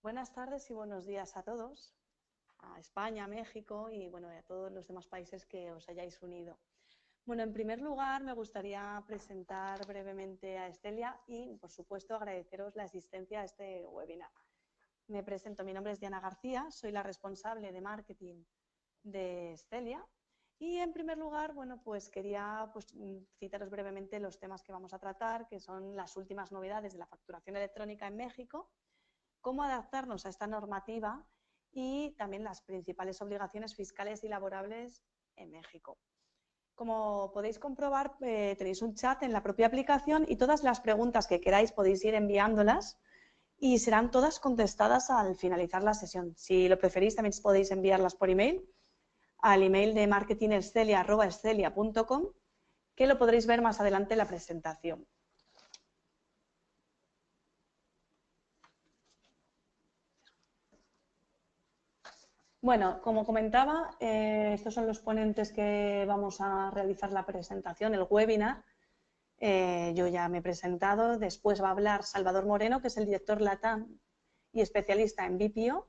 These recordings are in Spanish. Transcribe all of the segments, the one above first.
Buenas tardes y buenos días a todos, a España, a México y bueno, a todos los demás países que os hayáis unido. Bueno, en primer lugar me gustaría presentar brevemente a Estelia y, por supuesto, agradeceros la asistencia a este webinar. Me presento, mi nombre es Diana García, soy la responsable de marketing de Estelia y, en primer lugar, bueno, pues quería citaros brevemente los temas que vamos a tratar, que son las últimas novedades de la facturación electrónica en México, cómo adaptarnos a esta normativa y también las principales obligaciones fiscales y laborables en México. Como podéis comprobar, tenéis un chat en la propia aplicación y todas las preguntas que queráis podéis ir enviándolas y serán todas contestadas al finalizar la sesión. Si lo preferís, también podéis enviarlas por email al email de marketingestelia@estelia.com, que lo podréis ver más adelante en la presentación. Bueno, como comentaba, estos son los ponentes que vamos a realizar la presentación, el webinar. Yo ya me he presentado, después va a hablar Salvador Moreno, que es el director LATAM y especialista en BPO,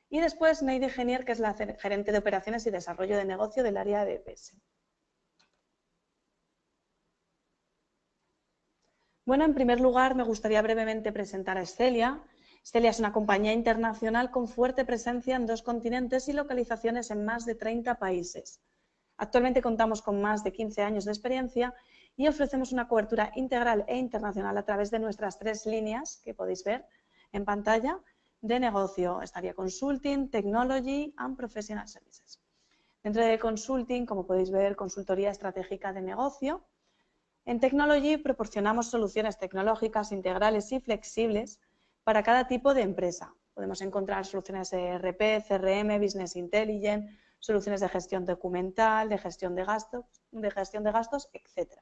y después Neide Genier, que es la gerente de operaciones y desarrollo de negocio del área de EPS. Bueno, en primer lugar, me gustaría brevemente presentar a Estelia. Estelia es una compañía internacional con fuerte presencia en 2 continentes y localizaciones en más de 30 países. Actualmente contamos con más de 15 años de experiencia y ofrecemos una cobertura integral e internacional a través de nuestras 3 líneas que podéis ver en pantalla de negocio. Estaría Consulting, Technology and Professional Services. Dentro de Consulting, como podéis ver, consultoría estratégica de negocio. En Technology proporcionamos soluciones tecnológicas integrales y flexibles para cada tipo de empresa. Podemos encontrar soluciones de ERP, CRM, Business Intelligence, soluciones de gestión documental, de gestión de gastos, etc.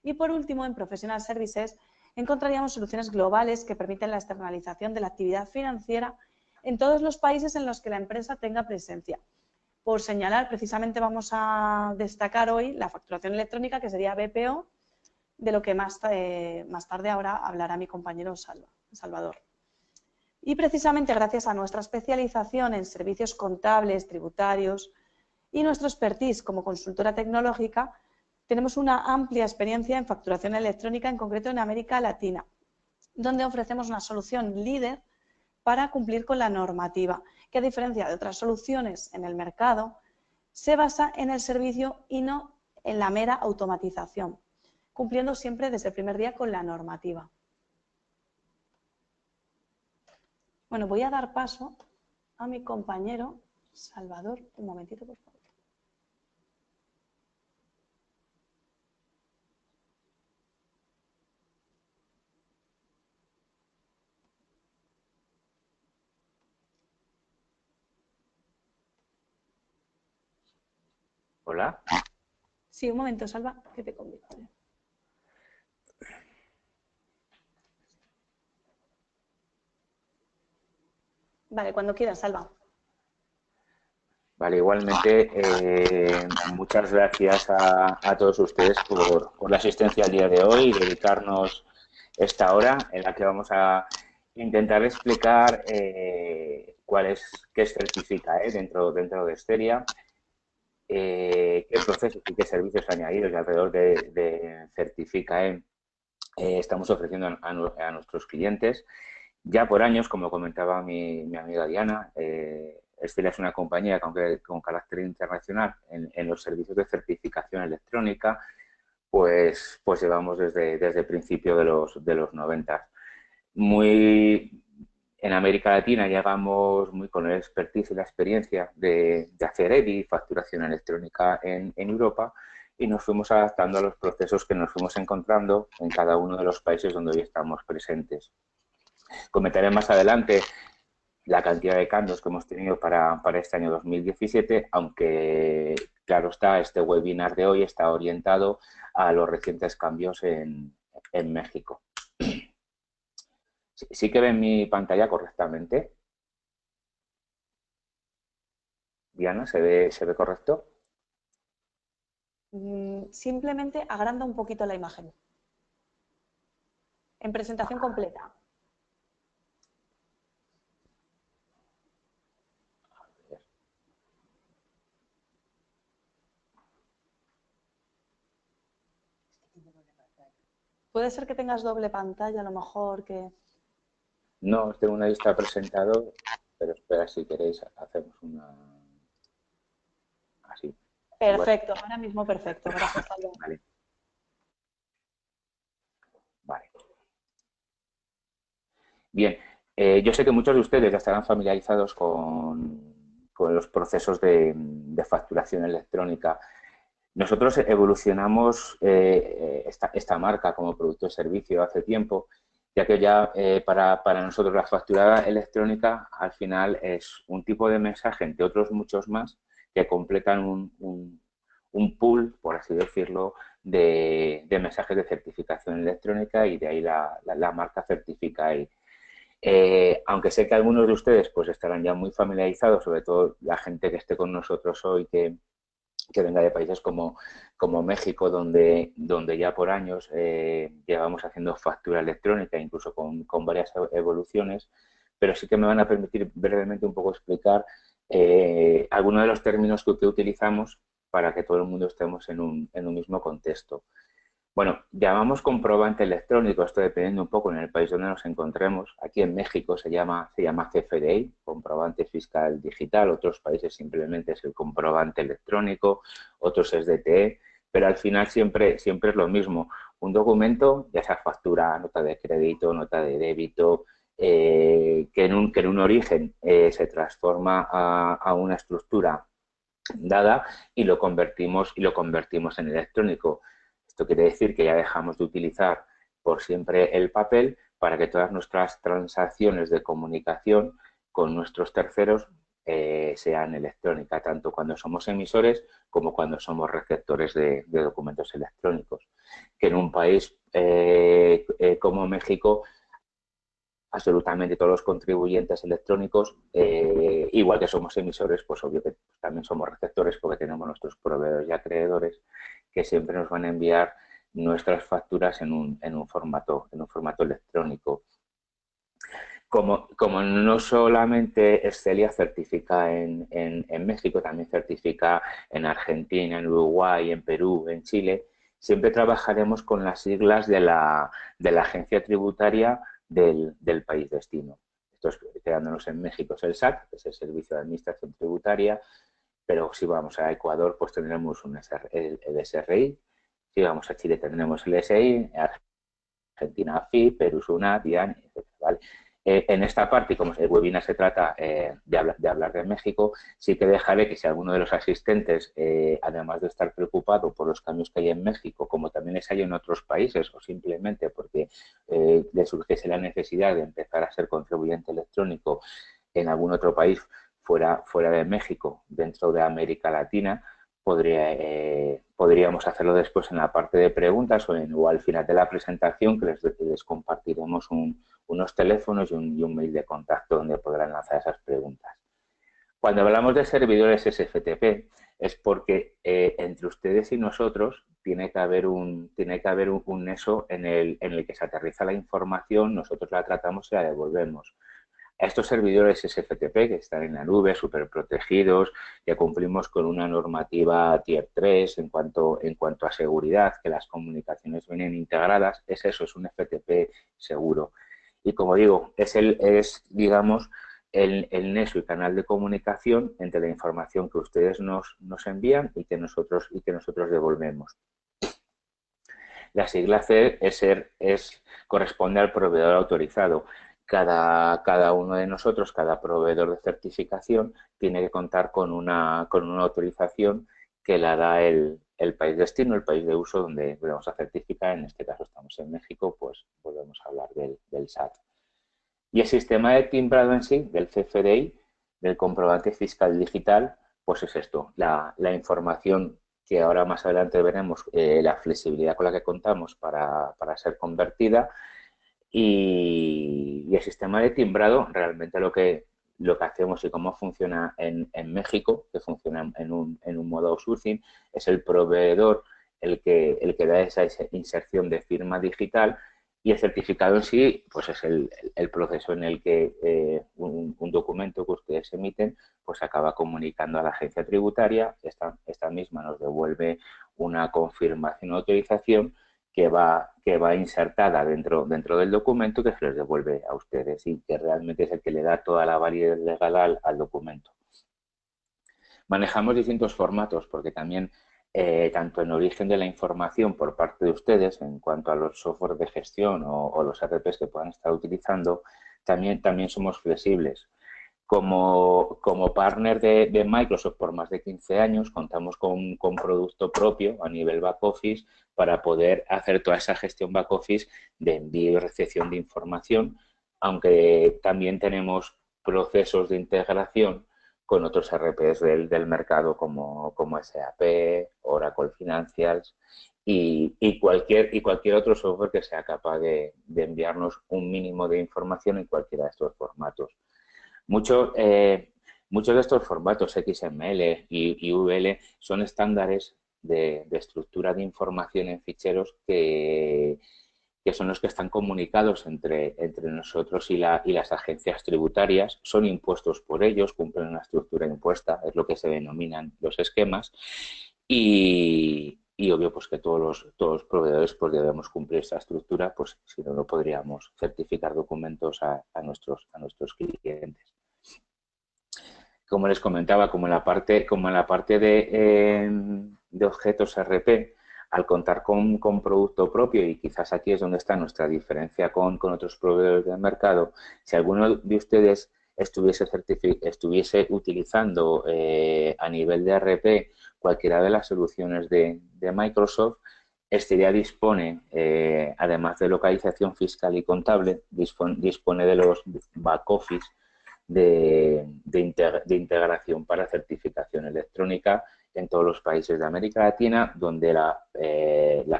Y por último, en Professional Services encontraríamos soluciones globales que permiten la externalización de la actividad financiera en todos los países en los que la empresa tenga presencia. Por señalar, precisamente vamos a destacar hoy la facturación electrónica, que sería BPO, de lo que más tarde ahora hablará mi compañero Salvador. Y precisamente gracias a nuestra especialización en servicios contables, tributarios y nuestro expertise como consultora tecnológica, tenemos una amplia experiencia en facturación electrónica, en concreto en América Latina, donde ofrecemos una solución líder para cumplir con la normativa, que a diferencia de otras soluciones en el mercado, se basa en el servicio y no en la mera automatización, cumpliendo siempre desde el primer día con la normativa. Bueno, voy a dar paso a mi compañero Salvador. Un momentito, por favor. Hola. Sí, un momento, Salva, que te convido. Vale, cuando quieras, Salva. Vale, igualmente, muchas gracias a todos ustedes por la asistencia al día de hoy y dedicarnos esta hora en la que vamos a intentar explicar qué es Certifica dentro de Estelia, qué procesos y qué servicios añadidos alrededor de Certifica estamos ofreciendo a nuestros clientes. Ya por años, como comentaba mi amiga Diana, Estelia es una compañía con carácter internacional en los servicios de certificación electrónica, pues llevamos desde el principio de los 90. En América Latina llegamos muy con el expertise y la experiencia de hacer EDI, facturación electrónica en Europa, y nos fuimos adaptando a los procesos que nos fuimos encontrando en cada uno de los países donde hoy estamos presentes. Comentaré más adelante la cantidad de cambios que hemos tenido para este año 2017, aunque, claro está, este webinar de hoy está orientado a los recientes cambios en México. ¿Sí que ven mi pantalla correctamente? Diana, ¿se ve correcto? Simplemente agranda un poquito la imagen. En presentación completa. Puede ser que tengas doble pantalla, a lo mejor que... No, tengo una lista de presentador, pero espera, si queréis, hacemos una así. Igual. Perfecto, ahora mismo perfecto, gracias, Alba. Vale, vale. Bien, yo sé que muchos de ustedes ya estarán familiarizados con los procesos de facturación electrónica. Nosotros evolucionamos esta marca como producto o servicio hace tiempo, ya que ya para nosotros la factura electrónica al final es un tipo de mensaje, entre otros muchos más, que completan un pool, por así decirlo, de mensajes de certificación electrónica, y de ahí la marca Certificai. Aunque sé que algunos de ustedes pues estarán ya muy familiarizados, sobre todo la gente que esté con nosotros hoy, que venga de países como México, donde ya por años llevamos haciendo factura electrónica, incluso con varias evoluciones, pero sí que me van a permitir brevemente un poco explicar algunos de los términos que utilizamos para que todo el mundo estemos en un mismo contexto. Bueno, llamamos comprobante electrónico, esto dependiendo un poco en el país donde nos encontremos. Aquí en México se llama CFDI, comprobante fiscal digital. Otros países simplemente es el comprobante electrónico, otros es DTE, pero al final siempre es lo mismo. Un documento, ya sea factura, nota de crédito, nota de débito, que en un origen se transforma a una estructura dada y lo convertimos en electrónico. Esto quiere decir que ya dejamos de utilizar por siempre el papel para que todas nuestras transacciones de comunicación con nuestros terceros sean electrónicas, tanto cuando somos emisores como cuando somos receptores de documentos electrónicos. Que en un país como México, absolutamente todos los contribuyentes electrónicos, igual que somos emisores, pues obvio que también somos receptores, porque tenemos nuestros proveedores y acreedores que siempre nos van a enviar nuestras facturas en un formato electrónico. Como no solamente Excelia certifica en México, también certifica en Argentina, en Uruguay, en Perú, en Chile, siempre trabajaremos con las siglas de la agencia tributaria del país destino. Esto es, quedándonos en México, es el SAT, que es el Servicio de Administración Tributaria, pero si vamos a Ecuador, pues tendremos el SRI, si vamos a Chile tendremos el SI, Argentina FI, Perú SUNAT, IAN, etc. ¿Vale? En esta parte, como el webinar se trata de hablar de México, sí que dejaré que si alguno de los asistentes, además de estar preocupado por los cambios que hay en México, como también les hay en otros países, o simplemente porque le surgiese la necesidad de empezar a ser contribuyente electrónico en algún otro país fuera de México, dentro de América Latina, podríamos hacerlo después en la parte de preguntas o al final de la presentación, que les compartiremos unos teléfonos y un mail de contacto donde podrán lanzar esas preguntas. Cuando hablamos de servidores SFTP es porque entre ustedes y nosotros tiene que haber un nexo en el que se aterriza la información, nosotros la tratamos y la devolvemos. A estos servidores SFTP que están en la nube, súper protegidos, que cumplimos con una normativa Tier 3 en cuanto a seguridad, que las comunicaciones vienen integradas, es eso, es un FTP seguro. Y como digo, es digamos, el nexo y canal de comunicación entre la información que ustedes nos envían y que nosotros devolvemos. La sigla C corresponde al proveedor autorizado. Cada uno de nosotros, cada proveedor de certificación, tiene que contar con una autorización que la da el país destino, el país de uso donde vamos a certificar. En este caso estamos en México, pues volvemos a hablar del SAT. Y el sistema de timbrado en sí, del CFDI, del comprobante fiscal digital, pues es esto, la información que ahora más adelante veremos, la flexibilidad con la que contamos para ser convertida. Y el sistema de timbrado, realmente lo que hacemos y cómo funciona en México, que funciona en un modo outsourcing, es el proveedor el que da esa inserción de firma digital, y el certificado en sí pues es el proceso en el que un documento que ustedes emiten pues acaba comunicando a la agencia tributaria. Esta misma nos devuelve una confirmación o autorización que va insertada dentro del documento, que se les devuelve a ustedes y que realmente es el que le da toda la validez legal al documento. Manejamos distintos formatos porque también, tanto en origen de la información por parte de ustedes, en cuanto a los softwares de gestión o los RPs que puedan estar utilizando, también somos flexibles. Como partner de Microsoft por más de 15 años, contamos con producto propio a nivel back office para poder hacer toda esa gestión back office de envío y recepción de información, aunque también tenemos procesos de integración con otros RPs del mercado como SAP, Oracle Financials y cualquier otro software que sea capaz de enviarnos un mínimo de información en cualquiera de estos formatos. Muchos de estos formatos XML y VL son estándares de estructura de información en ficheros que son los que están comunicados entre nosotros y las agencias tributarias, son impuestos por ellos, cumplen una estructura impuesta, es lo que se denominan los esquemas, y obvio pues que todos los proveedores pues debemos cumplir esa estructura, pues si no, no podríamos certificar documentos a nuestros clientes. Como les comentaba, como en la parte de objetos RP, al contar con producto propio, y quizás aquí es donde está nuestra diferencia con otros proveedores del mercado, si alguno de ustedes estuviese utilizando a nivel de RP cualquiera de las soluciones de Microsoft, Estelia dispone, además de localización fiscal y contable, dispone de los back office de integración para certificación electrónica en todos los países de América Latina, donde la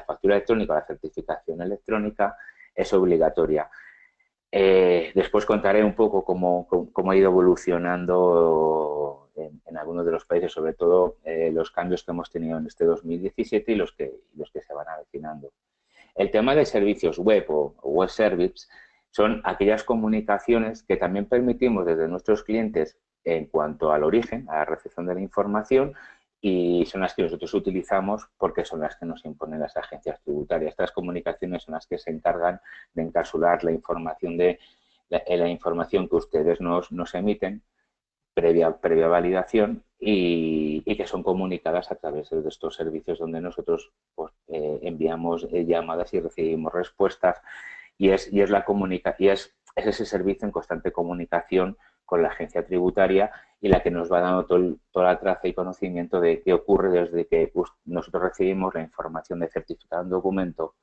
factura electrónica o la certificación electrónica es obligatoria. Después contaré un poco cómo ha ido evolucionando en algunos de los países, sobre todo los cambios que hemos tenido en este 2017 y los que se van avecinando. El tema de servicios web o web service son aquellas comunicaciones que también permitimos desde nuestros clientes en cuanto al origen, a la recepción de la información, y son las que nosotros utilizamos porque son las que nos imponen las agencias tributarias. Estas comunicaciones son las que se encargan de encapsular la información la información que ustedes nos emiten previa validación y que son comunicadas a través de estos servicios donde nosotros pues, enviamos llamadas y recibimos respuestas, y es ese servicio en constante comunicación con la agencia tributaria y la que nos va dando toda la traza y conocimiento de qué ocurre desde que nosotros recibimos la información de certificar un documento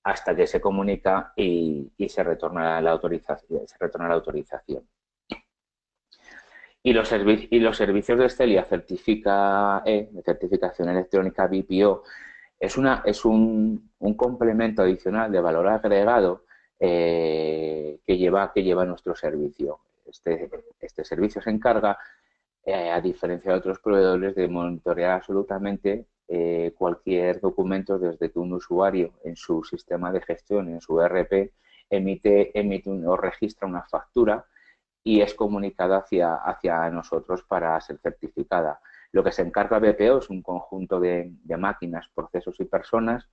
hasta que se comunica y se retorna la autorización. Y los servicios de Estelia de certificación electrónica BPO es un complemento adicional de valor agregado que lleva nuestro servicio. Este servicio se encarga, a diferencia de otros proveedores, de monitorear absolutamente cualquier documento desde que un usuario en su sistema de gestión, en su ERP, emite o registra una factura y es comunicada hacia nosotros para ser certificada. Lo que se encarga BPO es un conjunto de máquinas, procesos y personas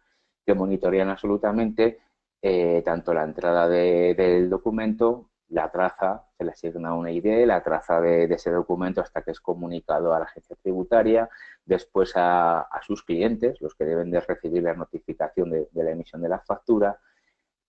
que monitorean absolutamente tanto la entrada del documento, la traza, se le asigna una ID, la traza de ese documento hasta que es comunicado a la agencia tributaria, después a sus clientes, los que deben de recibir la notificación de la emisión de la factura,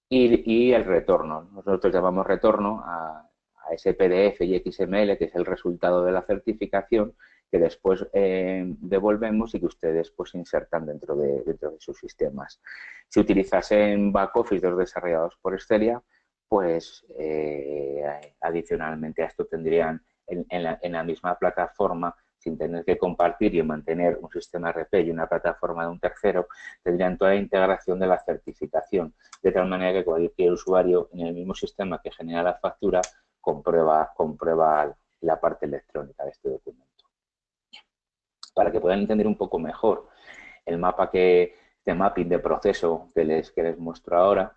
y el retorno. Nosotros llamamos retorno a ese PDF y XML, que es el resultado de la certificación, que después devolvemos y que ustedes pues insertan dentro de sus sistemas. Si utilizasen back office los desarrollados por Estelia, pues adicionalmente a esto tendrían en la misma plataforma, sin tener que compartir y mantener un sistema RP y una plataforma de un tercero, tendrían toda la integración de la certificación, de tal manera que cualquier usuario en el mismo sistema que genera la factura comprueba la parte electrónica de este documento. Para que puedan entender un poco mejor el mapa este mapping de proceso que les muestro ahora,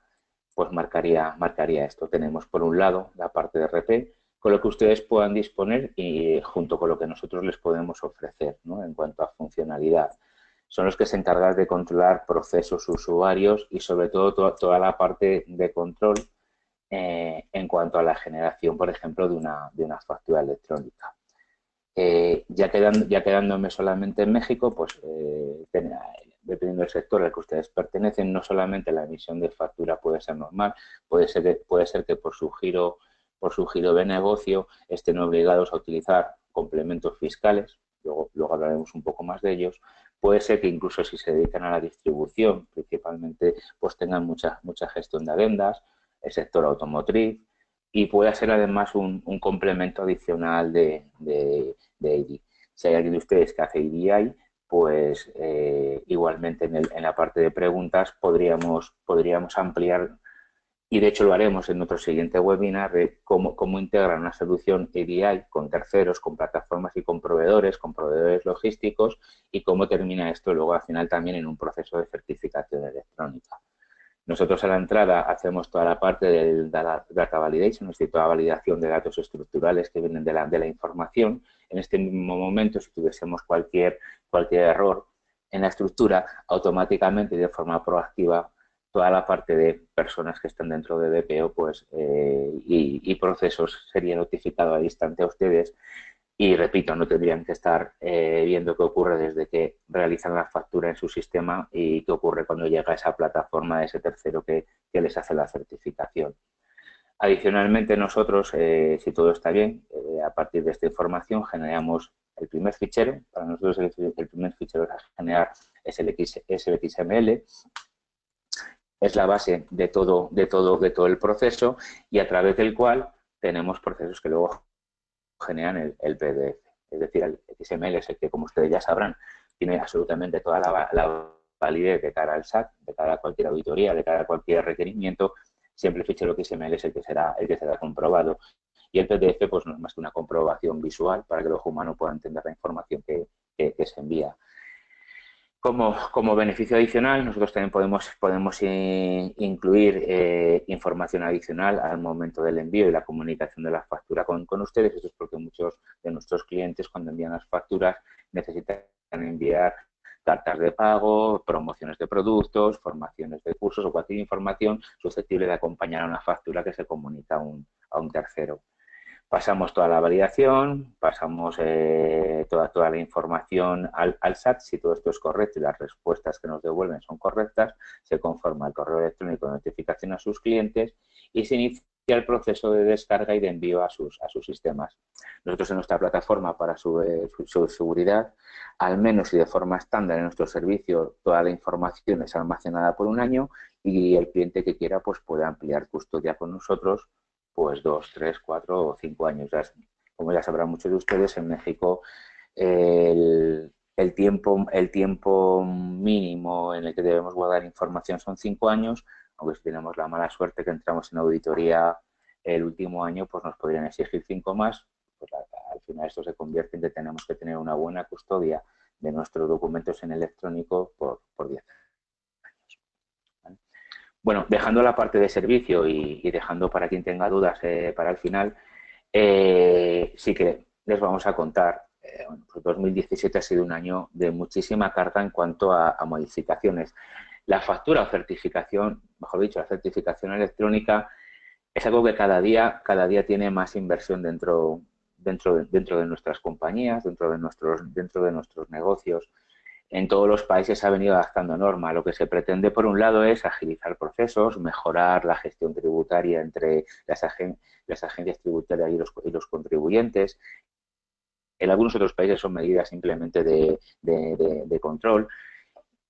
pues marcaría esto. Tenemos por un lado la parte de RP, con lo que ustedes puedan disponer y junto con lo que nosotros les podemos ofrecer, ¿no? En cuanto a funcionalidad. son los que se encargan de controlar procesos, usuarios y sobre todo toda la parte de control en cuanto a la generación, por ejemplo, de una factura electrónica. Ya quedándome solamente en México, pues dependiendo del sector al que ustedes pertenecen, no solamente la emisión de factura puede ser normal, puede ser que por su giro de negocio estén obligados a utilizar complementos fiscales, luego hablaremos un poco más de ellos. Puede ser que incluso si se dedican a la distribución, principalmente, pues tengan mucha gestión de adendas, el sector automotriz, y puede ser además un complemento adicional de EDI. Si hay alguien de ustedes que hace EDI, pues igualmente en la parte de preguntas podríamos ampliar, y de hecho lo haremos en nuestro siguiente webinar, de cómo integrar una solución EDI con terceros, con plataformas y con proveedores logísticos, y cómo termina esto luego al final también en un proceso de certificación electrónica. Nosotros a la entrada hacemos toda la parte del data validation, es decir, toda validación de datos estructurales que vienen de la información. En este mismo momento, si tuviésemos cualquier error en la estructura, automáticamente y de forma proactiva, toda la parte de personas que están dentro de DPO pues, y procesos sería notificado al instante a ustedes. Y repito, no tendrían que estar viendo qué ocurre desde que realizan la factura en su sistema y qué ocurre cuando llega a esa plataforma de ese tercero que les hace la certificación. Adicionalmente, nosotros, si todo está bien, a partir de esta información generamos el primer fichero. Para nosotros el primer fichero a generar es el XML. Es la base de todo el proceso, y a través del cual tenemos procesos que luego generan el PDF. Es decir, el XML es el que, como ustedes ya sabrán, tiene absolutamente toda la validez de cara al SAT, de cara a cualquier auditoría, de cara a cualquier requerimiento. Siempre el fichero XML es el que será comprobado. Y el PDF pues no es más que una comprobación visual para que el ojo humano pueda entender la información que se envía. Como beneficio adicional, nosotros también podemos incluir información adicional al momento del envío y la comunicación de la factura con ustedes. Esto es porque muchos de nuestros clientes, cuando envían las facturas, necesitan enviar cartas de pago, promociones de productos, formaciones de cursos o cualquier información susceptible de acompañar a una factura que se comunica a un tercero. Pasamos toda la validación, pasamos toda la información al SAT. Si todo esto es correcto y las respuestas que nos devuelven son correctas, se conforma el correo electrónico de notificación a sus clientes y se inicia el proceso de descarga y de envío a sus sistemas. Nosotros en nuestra plataforma, para su seguridad, al menos y de forma estándar en nuestro servicio, toda la información es almacenada por un año, y el cliente que quiera pues puede ampliar custodia con nosotros pues 2, 3, 4 o 5 años. Como ya sabrán muchos de ustedes, en México el tiempo mínimo en el que debemos guardar información son 5 años, aunque si tenemos la mala suerte que entramos en auditoría el último año, pues nos podrían exigir 5 más. Pues al final esto se convierte en que tenemos que tener una buena custodia de nuestros documentos en electrónico por 10 años. Bueno, dejando la parte de servicio y dejando para quien tenga dudas para el final, sí que les vamos a contar. Pues 2017 ha sido un año de muchísima carga en cuanto a modificaciones. La factura o certificación, mejor dicho, la certificación electrónica es algo que cada día tiene más inversión dentro de nuestras compañías, dentro de nuestros negocios. En todos los países se ha venido adaptando a norma. Lo que se pretende, por un lado, es agilizar procesos, mejorar la gestión tributaria entre las agencias tributarias y los contribuyentes. En algunos otros países son medidas simplemente de control.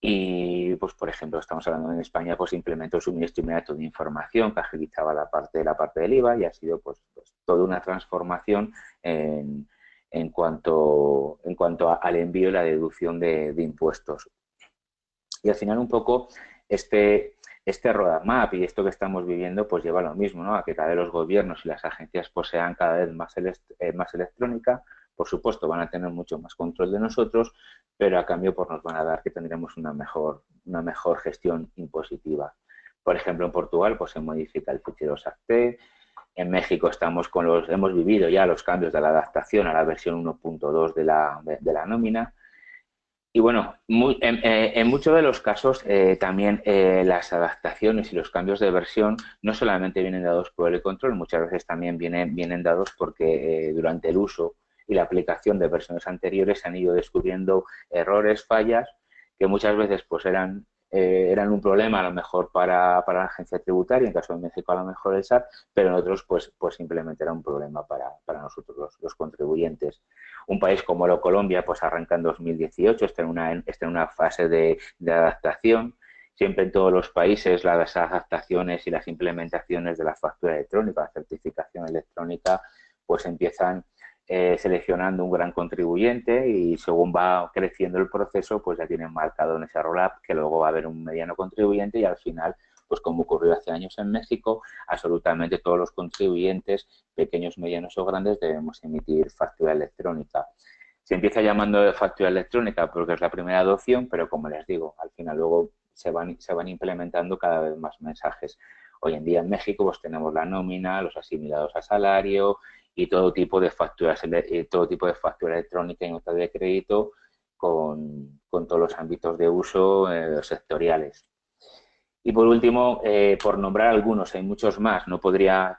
Y, pues, por ejemplo, estamos hablando en España, pues implementó el suministro inmediato de información que agilizaba la parte del IVA, y ha sido pues toda una transformación en cuanto al envío y la deducción de impuestos. Y al final un poco este roadmap y esto que estamos viviendo pues lleva a lo mismo, ¿no? A que cada vez los gobiernos y las agencias pues sean cada vez más electrónica. Por supuesto van a tener mucho más control de nosotros, pero a cambio pues nos van a dar que tendremos una mejor gestión impositiva. Por ejemplo, en Portugal pues se modifica el fichero SACTE. En México hemos vivido ya los cambios de la adaptación a la versión 1.2 de la nómina. Y bueno, en muchos de los casos también las adaptaciones y los cambios de versión no solamente vienen dados por el control, muchas veces también vienen dados porque durante el uso y la aplicación de versiones anteriores se han ido descubriendo errores, fallas, que muchas veces pues eran un problema a lo mejor para la agencia tributaria, en caso de México a lo mejor el SAT, pero en otros pues simplemente era un problema para nosotros los contribuyentes. Un país como Colombia pues arranca en 2018, está en una fase de adaptación. Siempre en todos los países las adaptaciones y las implementaciones de la factura electrónica, la certificación electrónica, pues empiezan seleccionando un gran contribuyente y según va creciendo el proceso, pues ya tienen marcado en ese roll-up que luego va a haber un mediano contribuyente y al final, pues como ocurrió hace años en México, absolutamente todos los contribuyentes, pequeños, medianos o grandes, debemos emitir factura electrónica. Se empieza llamando de factura electrónica porque es la primera adopción, pero como les digo, al final luego se van implementando cada vez más mensajes. Hoy en día en México pues tenemos la nómina, los asimilados a salario y todo tipo de facturas, todo tipo de factura electrónica y nota de crédito con todos los ámbitos de uso sectoriales. Y por último, por nombrar algunos, hay muchos más.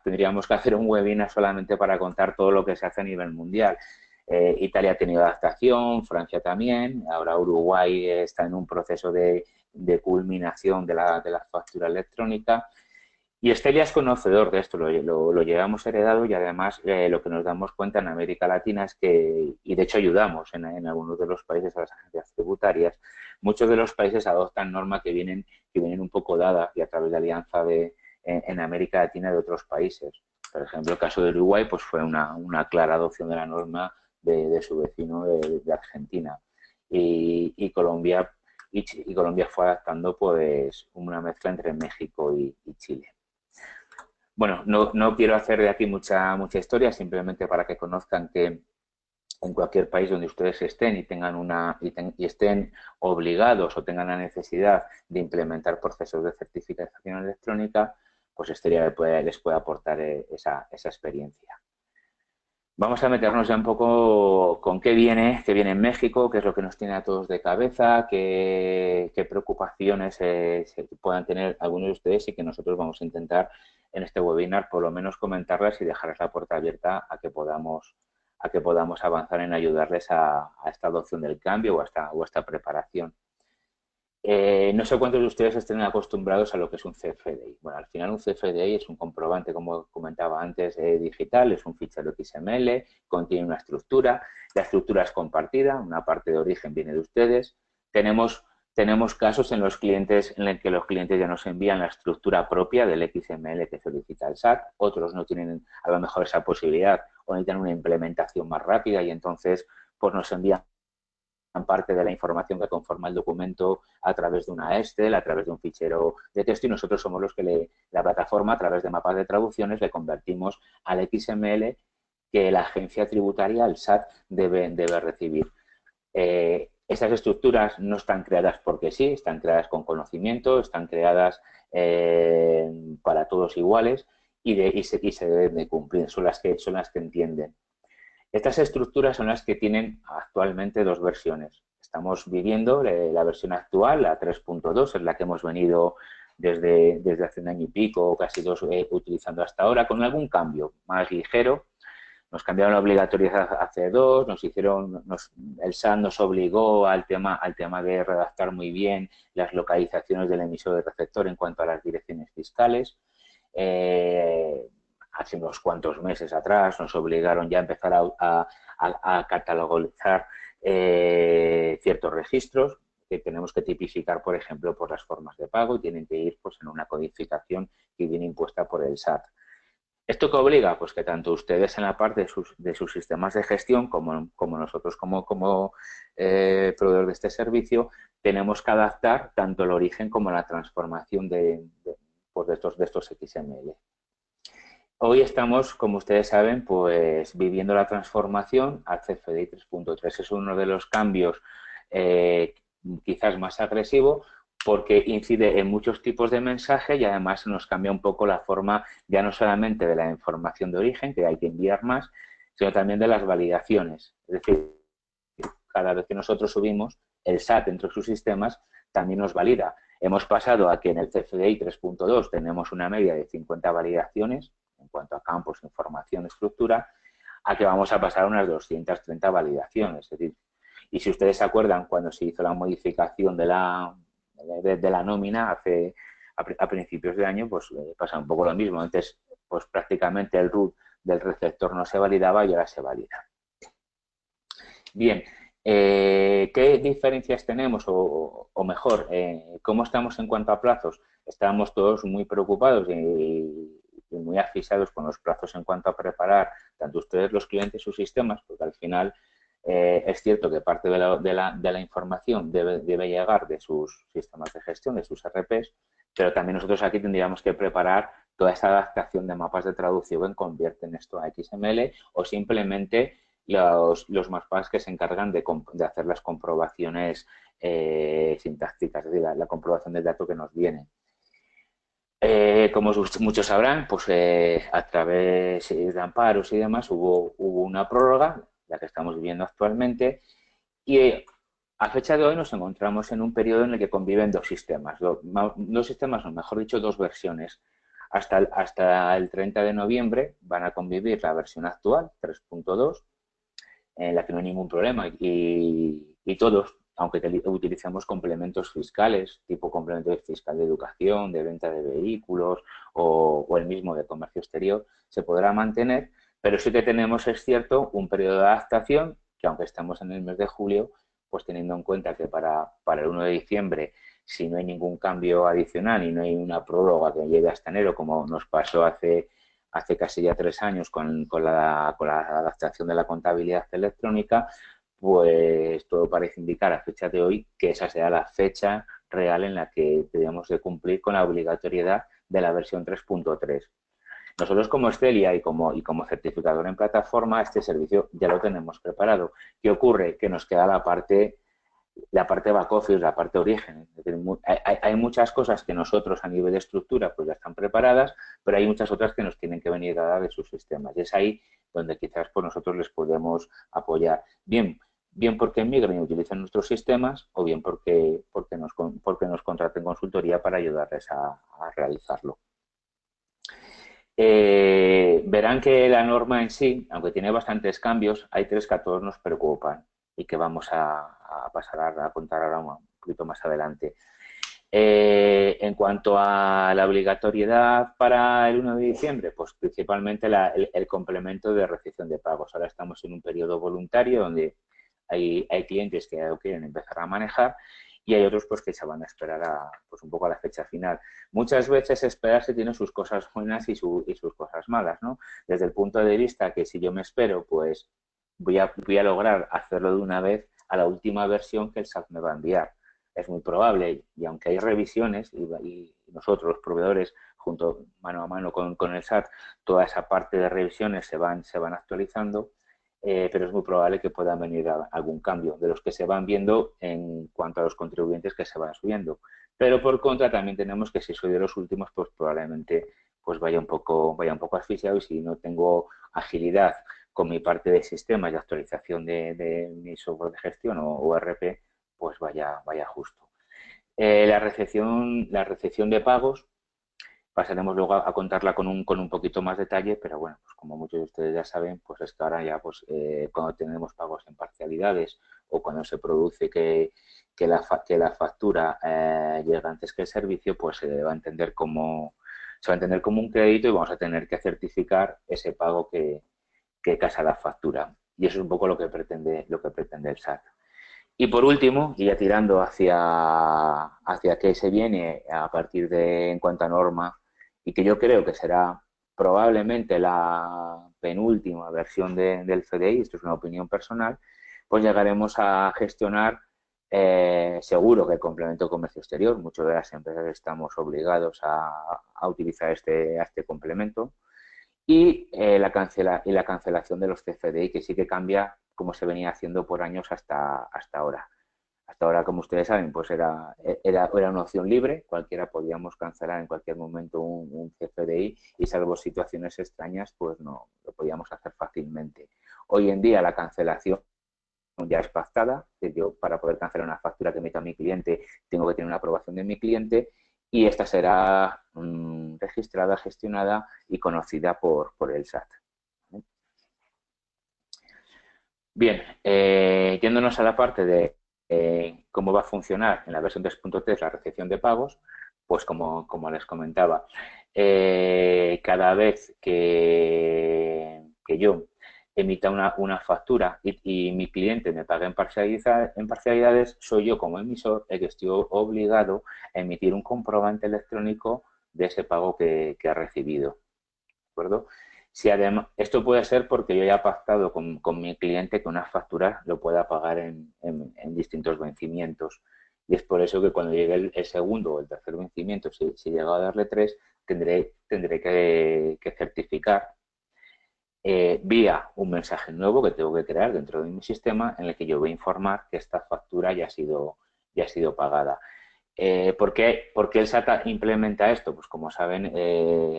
Tendríamos que hacer un webinar solamente para contar todo lo que se hace a nivel mundial. Italia ha tenido adaptación, Francia también, ahora Uruguay está en un proceso de culminación de la factura electrónica. Y Estelia es conocedor de esto, lo llevamos heredado y además lo que nos damos cuenta en América Latina es que, y de hecho ayudamos en algunos de los países a las agencias tributarias, muchos de los países adoptan normas que vienen un poco dadas y a través de alianza en América Latina de otros países. Por ejemplo, el caso de Uruguay pues fue una clara adopción de la norma de su vecino de Argentina. Y Colombia Colombia fue adaptando pues una mezcla entre México y Chile. Bueno, no quiero hacer de aquí mucha historia, simplemente para que conozcan que en cualquier país donde ustedes estén y tengan y estén obligados o tengan la necesidad de implementar procesos de certificación electrónica, pues Estelia les puede aportar esa experiencia. Vamos a meternos ya un poco con qué viene en México, qué es lo que nos tiene a todos de cabeza, qué preocupaciones se puedan tener algunos de ustedes y que nosotros vamos a intentar en este webinar por lo menos comentarlas y dejarles la puerta abierta a que podamos avanzar en ayudarles a esta adopción del cambio o a esta preparación. No sé cuántos de ustedes estén acostumbrados a lo que es un CFDI. Bueno, al final un CFDI es un comprobante, como comentaba antes, digital, es un fichero XML, contiene una estructura, la estructura es compartida, una parte de origen viene de ustedes. Tenemos casos en los que los clientes ya nos envían la estructura propia del XML que solicita el SAT, otros no tienen a lo mejor esa posibilidad o necesitan una implementación más rápida y entonces pues nos envían parte de la información que conforma el documento a través de una Excel, a través de un fichero de texto y nosotros somos los que la plataforma a través de mapas de traducciones le convertimos al XML que la agencia tributaria, el SAT, debe recibir. Esas estructuras no están creadas porque sí, están creadas con conocimiento, están creadas para todos iguales y se deben de cumplir, son las que entienden. Estas estructuras son las que tienen actualmente dos versiones. Estamos viviendo la versión actual, la 3.2, es la que hemos venido desde hace un año y pico, casi dos, utilizando hasta ahora, con algún cambio más ligero. Nos cambiaron la obligatoriedad hace dos, el SAT nos obligó al tema de redactar muy bien las localizaciones del emisor de receptor en cuanto a las direcciones fiscales. Hace unos cuantos meses atrás nos obligaron ya a empezar a catalogizar ciertos registros que tenemos que tipificar, por ejemplo, por las formas de pago y tienen que ir pues, en una codificación que viene impuesta por el SAT. ¿Esto qué obliga? Pues que tanto ustedes en la parte de sus sistemas de gestión como nosotros como proveedor de este servicio tenemos que adaptar tanto el origen como la transformación de estos XML. Hoy estamos, como ustedes saben, pues viviendo la transformación al CFDI 3.3. Es uno de los cambios quizás más agresivo porque incide en muchos tipos de mensaje y además nos cambia un poco la forma ya no solamente de la información de origen, que hay que enviar más, sino también de las validaciones. Es decir, cada vez que nosotros subimos el SAT dentro de sus sistemas también nos valida. Hemos pasado a que en el CFDI 3.2 tenemos una media de 50 validaciones en cuanto a campos, información, estructura, a que vamos a pasar a unas 230 validaciones. Es decir, y si ustedes se acuerdan, cuando se hizo la modificación de la nómina a principios de año, pues pasa un poco lo mismo. Antes, pues prácticamente el RUT del receptor no se validaba y ahora se valida. Bien, ¿qué diferencias tenemos? O mejor, ¿cómo estamos en cuanto a plazos? Estamos todos muy preocupados y muy asfixiados con los plazos en cuanto a preparar tanto ustedes, los clientes, sus sistemas, porque al final es cierto que parte de la información debe llegar de sus sistemas de gestión, de sus RPs, pero también nosotros aquí tendríamos que preparar toda esa adaptación de mapas de traducción, convierten esto a XML o simplemente los mapas que se encargan de hacer las comprobaciones sintácticas, es decir, la comprobación del dato que nos viene. Como muchos sabrán, pues a través de amparos y demás hubo una prórroga, la que estamos viviendo actualmente, y a fecha de hoy nos encontramos en un periodo en el que conviven dos sistemas, dos sistemas, o mejor dicho, dos versiones. Hasta el 30 de noviembre van a convivir la versión actual, 3.2, en la que no hay ningún problema y todos, aunque utilicemos complementos fiscales, tipo complemento fiscal de educación, de venta de vehículos o el mismo de comercio exterior, se podrá mantener, pero sí que tenemos, es cierto, un periodo de adaptación que aunque estamos en el mes de julio, pues teniendo en cuenta que para el 1 de diciembre, si no hay ningún cambio adicional y no hay una prórroga que llegue hasta enero, como nos pasó hace casi ya 3 años con la adaptación de la contabilidad electrónica, pues todo parece indicar a fecha de hoy que esa será la fecha real en la que debemos de cumplir con la obligatoriedad de la versión 3.3. Nosotros como Excelia y como certificador en plataforma, este servicio ya lo tenemos preparado. ¿Qué ocurre? Que nos queda la parte back office, la parte origen. Es decir, hay muchas cosas que nosotros a nivel de estructura pues ya están preparadas, pero hay muchas otras que nos tienen que venir dadas de sus sistemas. Y es ahí donde quizás pues, nosotros les podemos apoyar. Bien porque migren y utilicen nuestros sistemas o bien porque nos contraten consultoría para ayudarles a realizarlo. Verán que la norma en sí, aunque tiene bastantes cambios, hay 3 que a todos nos preocupan y que vamos a pasar a contar ahora un poquito más adelante. En cuanto a la obligatoriedad para el 1 de diciembre, pues principalmente el complemento de recepción de pagos. Ahora estamos en un periodo voluntario donde hay clientes que ya lo quieren empezar a manejar y hay otros pues que se van a esperar pues un poco a la fecha final. Muchas veces esperarse tiene sus cosas buenas y sus cosas malas, ¿no? Desde el punto de vista que si yo me espero, pues voy a lograr hacerlo de una vez a la última versión que el SAT me va a enviar. Es muy probable, y aunque hay revisiones, y nosotros, los proveedores, junto mano a mano con el SAT, toda esa parte de revisiones se van actualizando, pero es muy probable que pueda venir algún cambio de los que se van viendo en cuanto a los contribuyentes que se van subiendo. Pero por contra también tenemos que si soy de los últimos, pues probablemente pues vaya un poco asfixiado y si no tengo agilidad con mi parte de sistemas de actualización de mi software de gestión o ERP, pues vaya justo. La recepción de pagos pasaremos luego a contarla con un poquito más detalle, pero bueno, pues como muchos de ustedes ya saben, pues es que ahora ya pues cuando tenemos pagos en parcialidades o cuando se produce que la factura llega antes que el servicio, pues se va a entender como un crédito y vamos a tener que certificar ese pago que casa la factura. Y eso es un poco lo que pretende el SAT. Y por último, y ya tirando hacia qué se viene a partir de en cuanto a norma, y que yo creo que será probablemente la penúltima versión del FDI, esto es una opinión personal, pues llegaremos a gestionar seguro que el complemento de comercio exterior. Muchas de las empresas estamos obligados a utilizar este complemento. Y la cancelación de los CFDI, que sí que cambia como se venía haciendo por años hasta ahora. Hasta ahora, como ustedes saben, pues era una opción libre, cualquiera podíamos cancelar en cualquier momento un CFDI y salvo situaciones extrañas, pues no lo podíamos hacer fácilmente. Hoy en día la cancelación ya es pactada, que yo para poder cancelar una factura que emita a mi cliente tengo que tener una aprobación de mi cliente y esta será registrada, gestionada y conocida por el SAT. Bien, yéndonos a la parte de cómo va a funcionar en la versión 3.3 la recepción de pagos, pues como les comentaba, cada vez que yo emita una factura y mi cliente me paga en parcialidades, soy yo como emisor el que estoy obligado a emitir un comprobante electrónico de ese pago que ha recibido. ¿De acuerdo? Si además, esto puede ser porque yo ya he pactado con mi cliente que una factura lo pueda pagar en distintos vencimientos. Y es por eso que cuando llegue el segundo o el tercer vencimiento, si llega a darle 3, tendré que certificar vía un mensaje nuevo que tengo que crear dentro de mi sistema en el que yo voy a informar que esta factura ya ha sido pagada. ¿Por qué el SAT implementa esto? Pues como saben,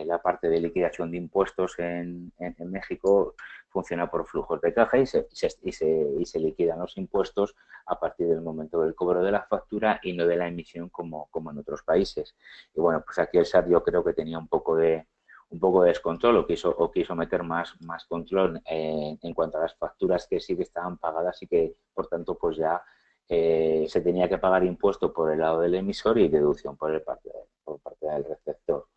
la parte de liquidación de impuestos en México funciona por flujos de caja y se liquidan los impuestos a partir del momento del cobro de la factura y no de la emisión como en otros países. Y bueno, pues aquí el SAT yo creo que tenía un poco de descontrol o quiso meter más control en cuanto a las facturas que sí que estaban pagadas y que, por tanto, pues ya se tenía que pagar impuesto por el lado del emisor y deducción por parte del receptor.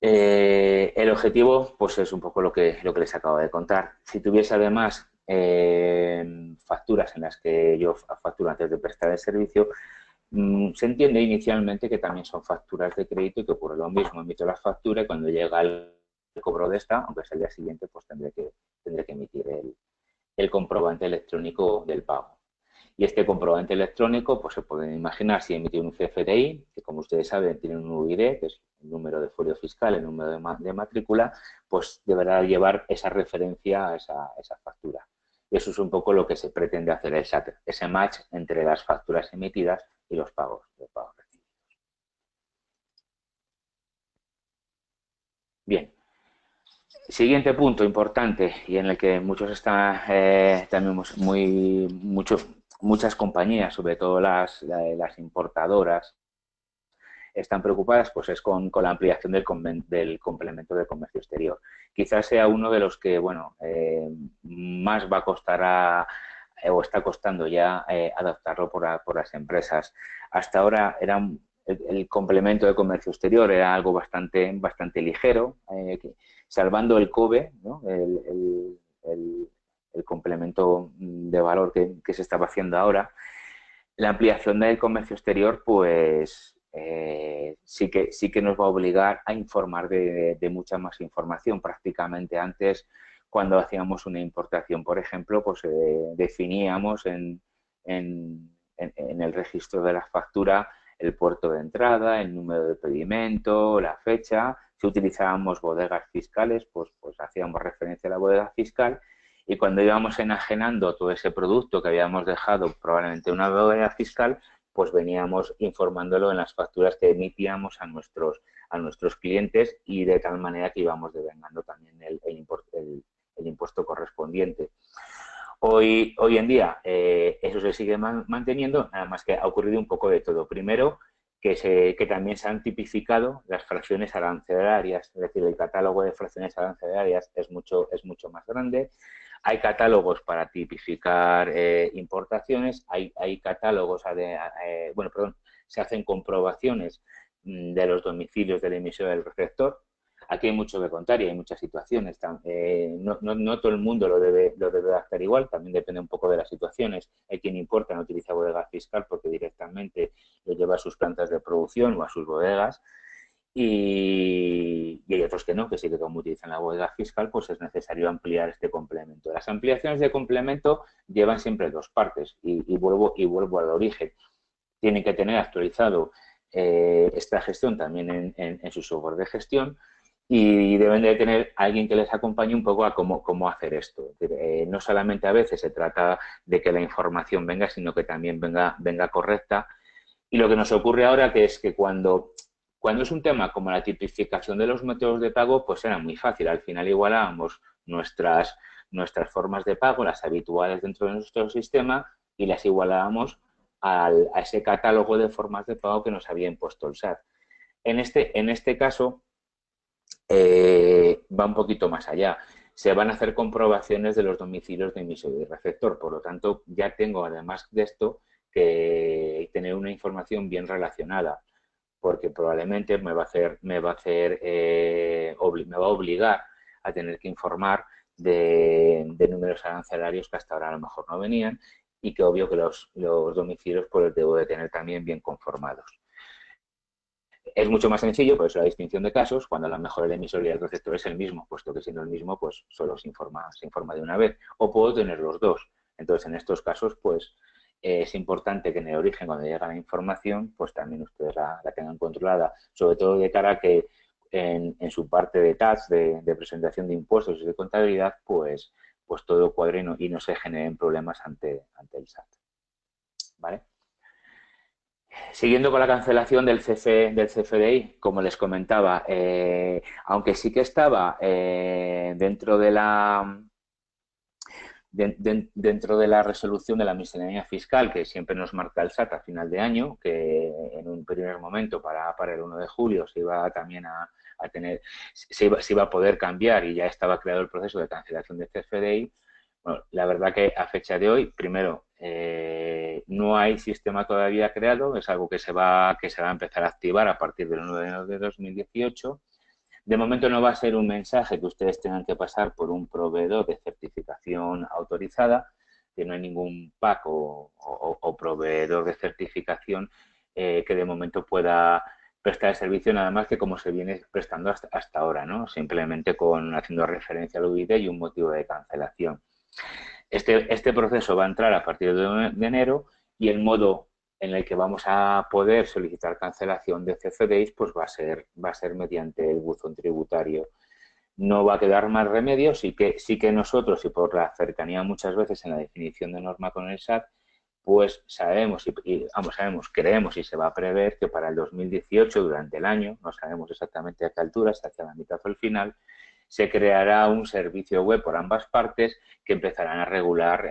El objetivo, pues es un poco lo que les acabo de contar. Si tuviese además facturas en las que yo facturo antes de prestar el servicio, se entiende inicialmente que también son facturas de crédito y que ocurre lo mismo. Emito la factura y cuando llega el cobro de esta, aunque sea el día siguiente, pues tendré que emitir el comprobante electrónico del pago. Y este comprobante electrónico, pues se pueden imaginar si emite un CFDI, que como ustedes saben tiene un UID, que es el número de folio fiscal, el número de matrícula, pues deberá llevar esa referencia a esa factura. Y eso es un poco lo que se pretende hacer el SAT, ese match entre las facturas emitidas y los pagos recibidos. Bien. Siguiente punto importante y en el que muchos están también muchas compañías, sobre todo las importadoras, están preocupadas, pues es con la ampliación del complemento de comercio exterior. Quizás sea uno de los que, bueno, más va a costar o está costando ya adaptarlo por las empresas. Hasta ahora el complemento de comercio exterior era algo bastante ligero, salvando el COBE, ¿no? el complemento de valor que se estaba haciendo ahora. La ampliación del comercio exterior, pues sí que nos va a obligar a informar de mucha más información. Prácticamente antes, cuando hacíamos una importación, por ejemplo, pues definíamos en el registro de la factura el puerto de entrada, el número de pedimento, la fecha. Si utilizábamos bodegas fiscales, pues hacíamos referencia a la bodega fiscal. Y cuando íbamos enajenando todo ese producto que habíamos dejado probablemente en una bodega fiscal, pues veníamos informándolo en las facturas que emitíamos a nuestros clientes y de tal manera que íbamos devengando también el impuesto correspondiente. Hoy en día eso se sigue manteniendo, nada más que ha ocurrido un poco de todo. Primero, que también se han tipificado las fracciones arancelarias, es decir, el catálogo de fracciones arancelarias es mucho más grande. Hay catálogos para tipificar importaciones, hay catálogos, se hacen comprobaciones de los domicilios del emisor y del receptor. Aquí hay mucho que contar y hay muchas situaciones. No todo el mundo lo debe hacer igual, también depende un poco de las situaciones. Hay quien importa, no utiliza bodega fiscal porque directamente lo lleva a sus plantas de producción o a sus bodegas. Y hay otros que no, que sí que como utilizan la bodega fiscal, pues es necesario ampliar este complemento. Las ampliaciones de complemento llevan siempre dos partes y vuelvo al origen. Tienen que tener actualizado esta gestión también en su software de gestión y deben de tener alguien que les acompañe un poco a cómo hacer esto. No solamente a veces se trata de que la información venga, sino que también venga correcta. Y lo que nos ocurre ahora que es que cuando es un tema como la tipificación de los métodos de pago, pues era muy fácil. Al final igualábamos nuestras nuestras formas de pago, las habituales dentro de nuestro sistema, y las igualábamos a ese catálogo de formas de pago que nos había impuesto el SAT. En este caso, va un poquito más allá. Se van a hacer comprobaciones de los domicilios de emisor y receptor. Por lo tanto, ya tengo, además de esto, que tener una información bien relacionada, porque probablemente me va a obligar a tener que informar de números arancelarios que hasta ahora a lo mejor no venían, y que obvio que los domicilios pues los debo de tener también bien conformados. Es mucho más sencillo, por eso la distinción de casos, cuando a lo mejor el emisor y el receptor es el mismo, puesto que siendo el mismo, pues solo se informa de una vez. O puedo tener los dos. Entonces, en estos casos, pues es importante que en el origen, cuando llega la información, pues también ustedes la tengan controlada, sobre todo de cara a que en su parte de tax, de presentación de impuestos y de contabilidad, pues todo cuadre y no se generen problemas ante el SAT. ¿Vale? Siguiendo con la cancelación del CFDI, como les comentaba, aunque sí que estaba dentro de la resolución de la miscelánea fiscal que siempre nos marca el SAT a final de año, que en un primer momento para el 1 de julio se iba también se iba a poder cambiar, y ya estaba creado el proceso de cancelación de CFDI. Bueno, la verdad que a fecha de hoy, primero, no hay sistema todavía creado, es algo que se va a empezar a activar a partir del 1 de enero de 2018. De momento no va a ser un mensaje que ustedes tengan que pasar por un proveedor de certificación autorizada, que no hay ningún PAC o proveedor de certificación que de momento pueda prestar el servicio, nada más que como se viene prestando hasta ahora, ¿no? Simplemente haciendo referencia al UID y un motivo de cancelación. Este proceso va a entrar a partir de enero, y el modo en el que vamos a poder solicitar cancelación de CFDIs pues va a ser mediante el buzón tributario. No va a quedar más remedio, sí que nosotros, y por la cercanía muchas veces en la definición de norma con el SAT, pues creemos y se va a prever que para el 2018, durante el año, no sabemos exactamente a qué altura, hacia la mitad o el final, se creará un servicio web por ambas partes que empezarán a regular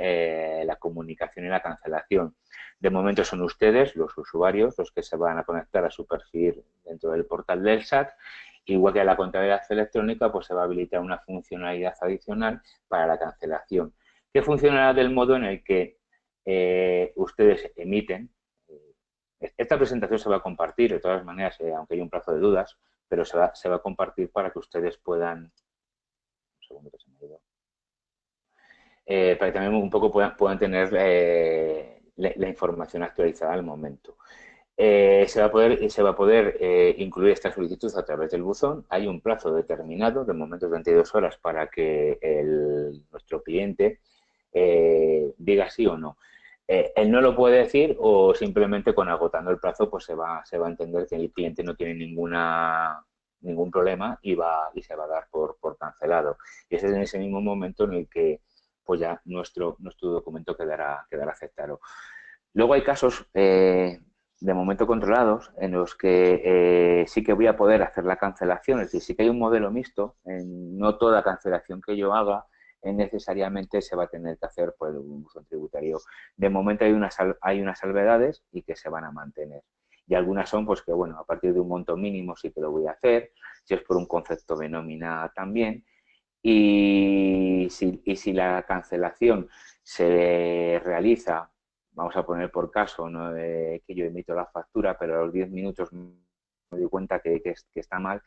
la comunicación y la cancelación. De momento son ustedes, los usuarios, los que se van a conectar a su perfil dentro del portal del SAT. Igual que a la contabilidad electrónica, pues se va a habilitar una funcionalidad adicional para la cancelación, que funcionará del modo en el que ustedes emiten. Esta presentación se va a compartir, de todas maneras, aunque hay un plazo de dudas, pero se va a compartir para que ustedes puedan... Un segundo que se me ha ido. Para que también un poco puedan tener la información actualizada al momento. Se va a poder incluir esta solicitud a través del buzón. Hay un plazo determinado, de momento 22 horas, para que nuestro cliente diga sí o no. Él no lo puede decir, o simplemente con agotando el plazo pues se va a entender que el cliente no tiene ningún problema y se va a dar por cancelado. Y ese es en ese mismo momento en el que pues ya nuestro documento quedará aceptado. Luego hay casos de momento controlados en los que sí que voy a poder hacer la cancelación, es decir, sí que hay un modelo mixto. No toda cancelación que yo haga necesariamente se va a tener que hacer por el buzón tributario. De momento hay unas salvedades y que se van a mantener. Y algunas son pues que, bueno, a partir de un monto mínimo sí que lo voy a hacer, si es por un concepto de nómina también. Y si la cancelación se realiza, vamos a poner por caso, ¿no?, que yo emito la factura, pero a los 10 minutos me doy cuenta que está mal,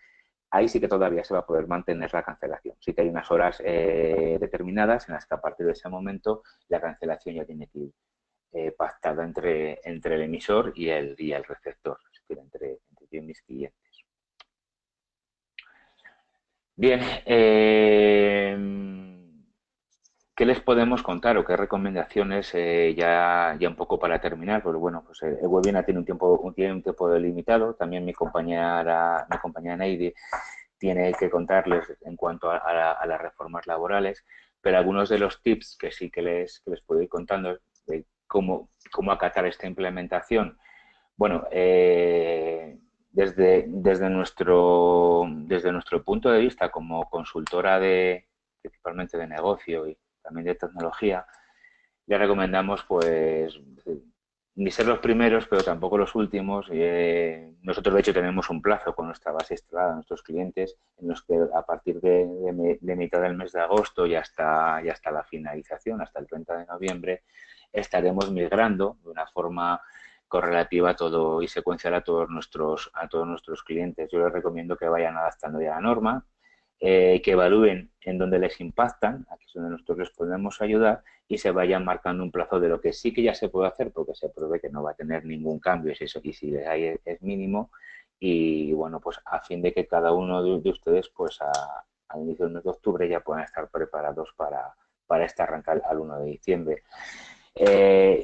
ahí sí que todavía se va a poder mantener la cancelación. Sí que hay unas horas determinadas en las que a partir de ese momento la cancelación ya tiene que ir pactada entre el emisor y el receptor, es decir, entre yo y mis clientes. Bien, ¿qué les podemos contar o qué recomendaciones ya un poco para terminar? Pues bueno, pues el webinar tiene un tiempo delimitado. También mi compañera Neidi tiene que contarles en cuanto a las reformas laborales, pero algunos de los tips que sí que les puedo ir contando de cómo acatar esta implementación. Bueno, desde nuestro punto de vista como consultora de principalmente de negocio y también de tecnología, le recomendamos pues ni ser los primeros, pero tampoco los últimos. Nosotros, de hecho, tenemos un plazo con nuestra base instalada, nuestros clientes, en los que a partir de mitad del mes de agosto y hasta la finalización, hasta el 30 de noviembre, estaremos migrando de una forma correlativa a todo y secuencial a todos nuestros clientes. Yo les recomiendo que vayan adaptando ya la norma, que evalúen en dónde les impactan, aquí es donde nosotros les podemos ayudar, y se vayan marcando un plazo de lo que sí que ya se puede hacer, porque se pruebe que no va a tener ningún cambio, si eso, y si hay es mínimo, y bueno, pues a fin de que cada uno de ustedes, pues al inicio del mes de octubre ya puedan estar preparados para este arrancar al 1 de diciembre.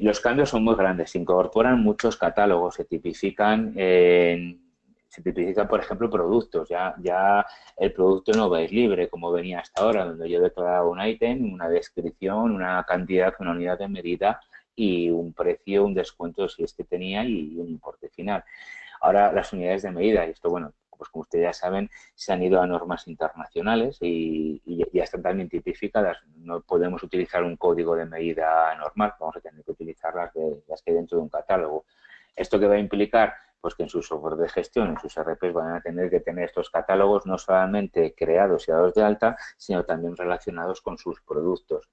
Los cambios son muy grandes, se incorporan muchos catálogos, se tipifican, por ejemplo, productos. Ya el producto no va a ir libre, como venía hasta ahora, donde yo declaraba un ítem, una descripción, una cantidad, una unidad de medida y un precio, un descuento si es que tenía y un importe final. Ahora las unidades de medida, y esto, bueno, pues como ustedes ya saben, se han ido a normas internacionales y ya están también tipificadas. No podemos utilizar un código de medida normal, vamos a tener que utilizar las que hay dentro de un catálogo. ¿Esto qué va a implicar? Pues que en su software de gestión, en sus RPs, van a tener que tener estos catálogos no solamente creados y dados de alta, sino también relacionados con sus productos.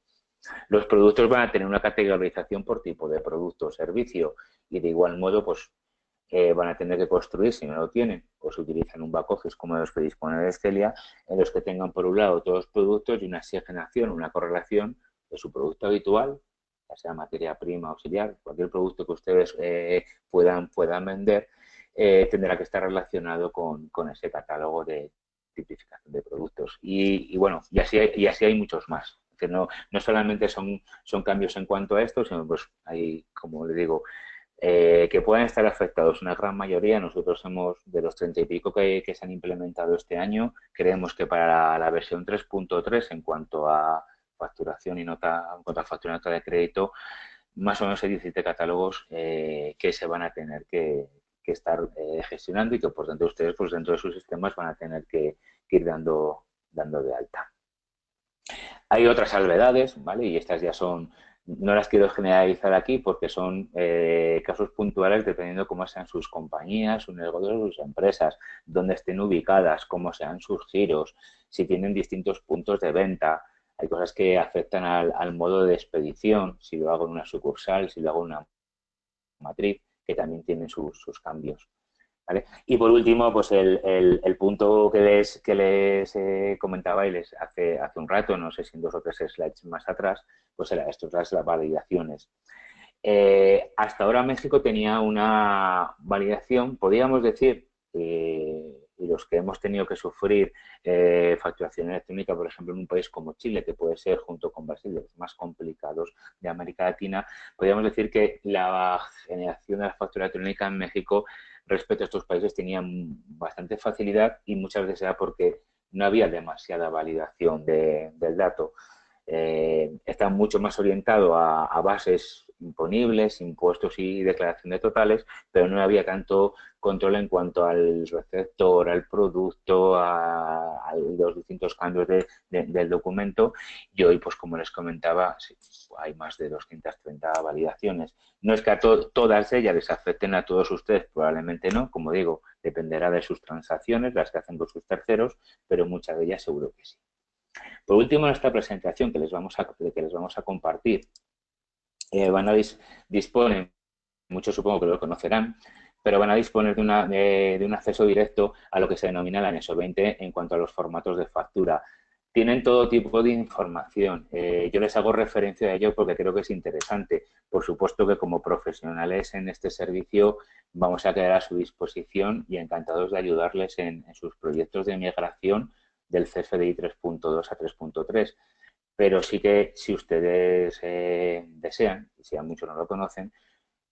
Los productos van a tener una categorización por tipo de producto o servicio y de igual modo, pues van a tener que construir, si no lo tienen, o se utilizan un back office como los que dispone de Excelia, en los que tengan por un lado todos los productos y una asignación, una correlación de su producto habitual, ya sea materia prima, auxiliar, cualquier producto que ustedes puedan vender, tendrá que estar relacionado con ese catálogo de tipificación de productos. Y bueno, y así hay muchos más. Que no solamente son cambios en cuanto a esto, sino pues hay, como le digo, que puedan estar afectados una gran mayoría. Nosotros hemos, de los 30 y pico que se han implementado este año, creemos que para la versión 3.3, en cuanto a facturación y nota, en cuanto a factura y nota de crédito, más o menos hay 17 catálogos que se van a tener que estar gestionando y que por tanto ustedes, pues dentro de sus sistemas, van a tener que ir dando de alta. Hay otras salvedades, ¿vale? Y estas ya son, no las quiero generalizar aquí porque son casos puntuales dependiendo cómo sean sus compañías, sus negocios, sus empresas, dónde estén ubicadas, cómo sean sus giros, si tienen distintos puntos de venta. Hay cosas que afectan al modo de expedición, si lo hago en una sucursal, si lo hago en una matriz, que también tienen sus cambios. ¿Vale? Y por último, pues el punto que les comentaba y les hace un rato, no sé si en 2 o 3 slides más atrás, pues era esto, las validaciones. Hasta ahora México tenía una validación, podríamos decir, y los que hemos tenido que sufrir facturación electrónica, por ejemplo, en un país como Chile, que puede ser, junto con Brasil, de los más complicados de América Latina, podríamos decir que la generación de la factura electrónica en México respecto a estos países tenía bastante facilidad y muchas veces era porque no había demasiada validación del dato. Está mucho más orientado a bases imponibles, impuestos y declaración de totales, pero no había tanto control en cuanto al receptor, al producto, a los distintos cambios del documento. Y hoy, pues como les comentaba, sí, hay más de 230 validaciones. No es que a todas ellas les afecten a todos ustedes, probablemente no, como digo, dependerá de sus transacciones, las que hacen con sus terceros, pero muchas de ellas seguro que sí. Por último, en esta presentación que les vamos a compartir, disponen, muchos supongo que lo conocerán, pero van a disponer de un acceso directo a lo que se denomina el anexo 20 en cuanto a los formatos de factura. Tienen todo tipo de información. Yo les hago referencia a ello porque creo que es interesante. Por supuesto que como profesionales en este servicio vamos a quedar a su disposición y encantados de ayudarles en sus proyectos de migración del CFDI 3.2 a 3.3. Pero sí que si ustedes desean, y si a muchos no lo conocen,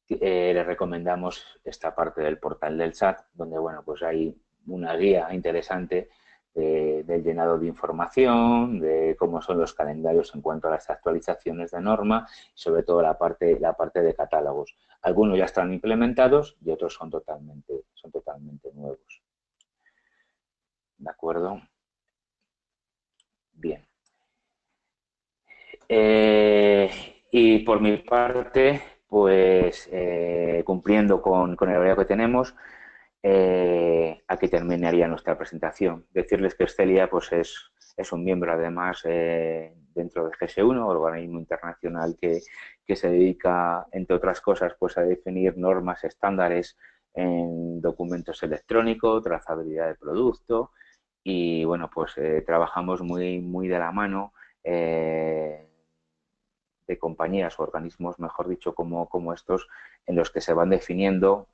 les recomendamos esta parte del portal del SAT, donde bueno, pues hay una guía interesante del llenado de información, de cómo son los calendarios en cuanto a las actualizaciones de norma y sobre todo la parte de catálogos. Algunos ya están implementados y otros son totalmente nuevos. ¿De acuerdo? Bien. Y por mi parte, pues cumpliendo con el horario que tenemos, aquí terminaría nuestra presentación. Decirles que Excelia pues es un miembro además dentro del GS1, organismo internacional que se dedica, entre otras cosas, pues a definir normas estándares en documentos electrónicos, trazabilidad de producto y bueno, pues trabajamos muy de la mano de compañías o organismos, mejor dicho, como estos, en los que se van definiendo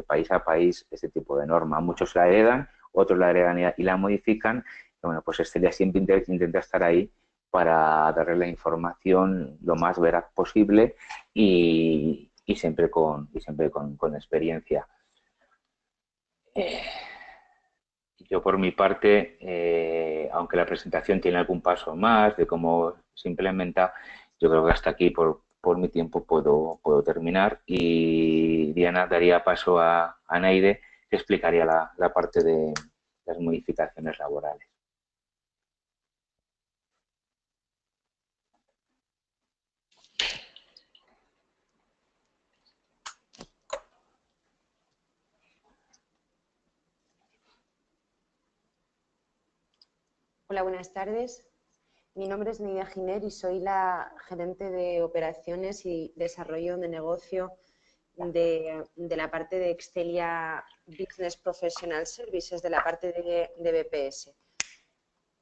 país a país este tipo de norma. Muchos la heredan, otros la heredan y la modifican. Y bueno, pues Excelia siempre intenta estar ahí para darle la información lo más veraz posible y siempre con experiencia. Yo por mi parte, aunque la presentación tiene algún paso más de cómo se implementa, yo creo que hasta aquí por mi tiempo puedo terminar y Diana daría paso a Neide que explicaría la parte de las modificaciones laborales. Hola, buenas tardes. Mi nombre es Nidia Giner y soy la gerente de operaciones y desarrollo de negocio de la parte de Excelia Business Professional Services, de la parte de BPS.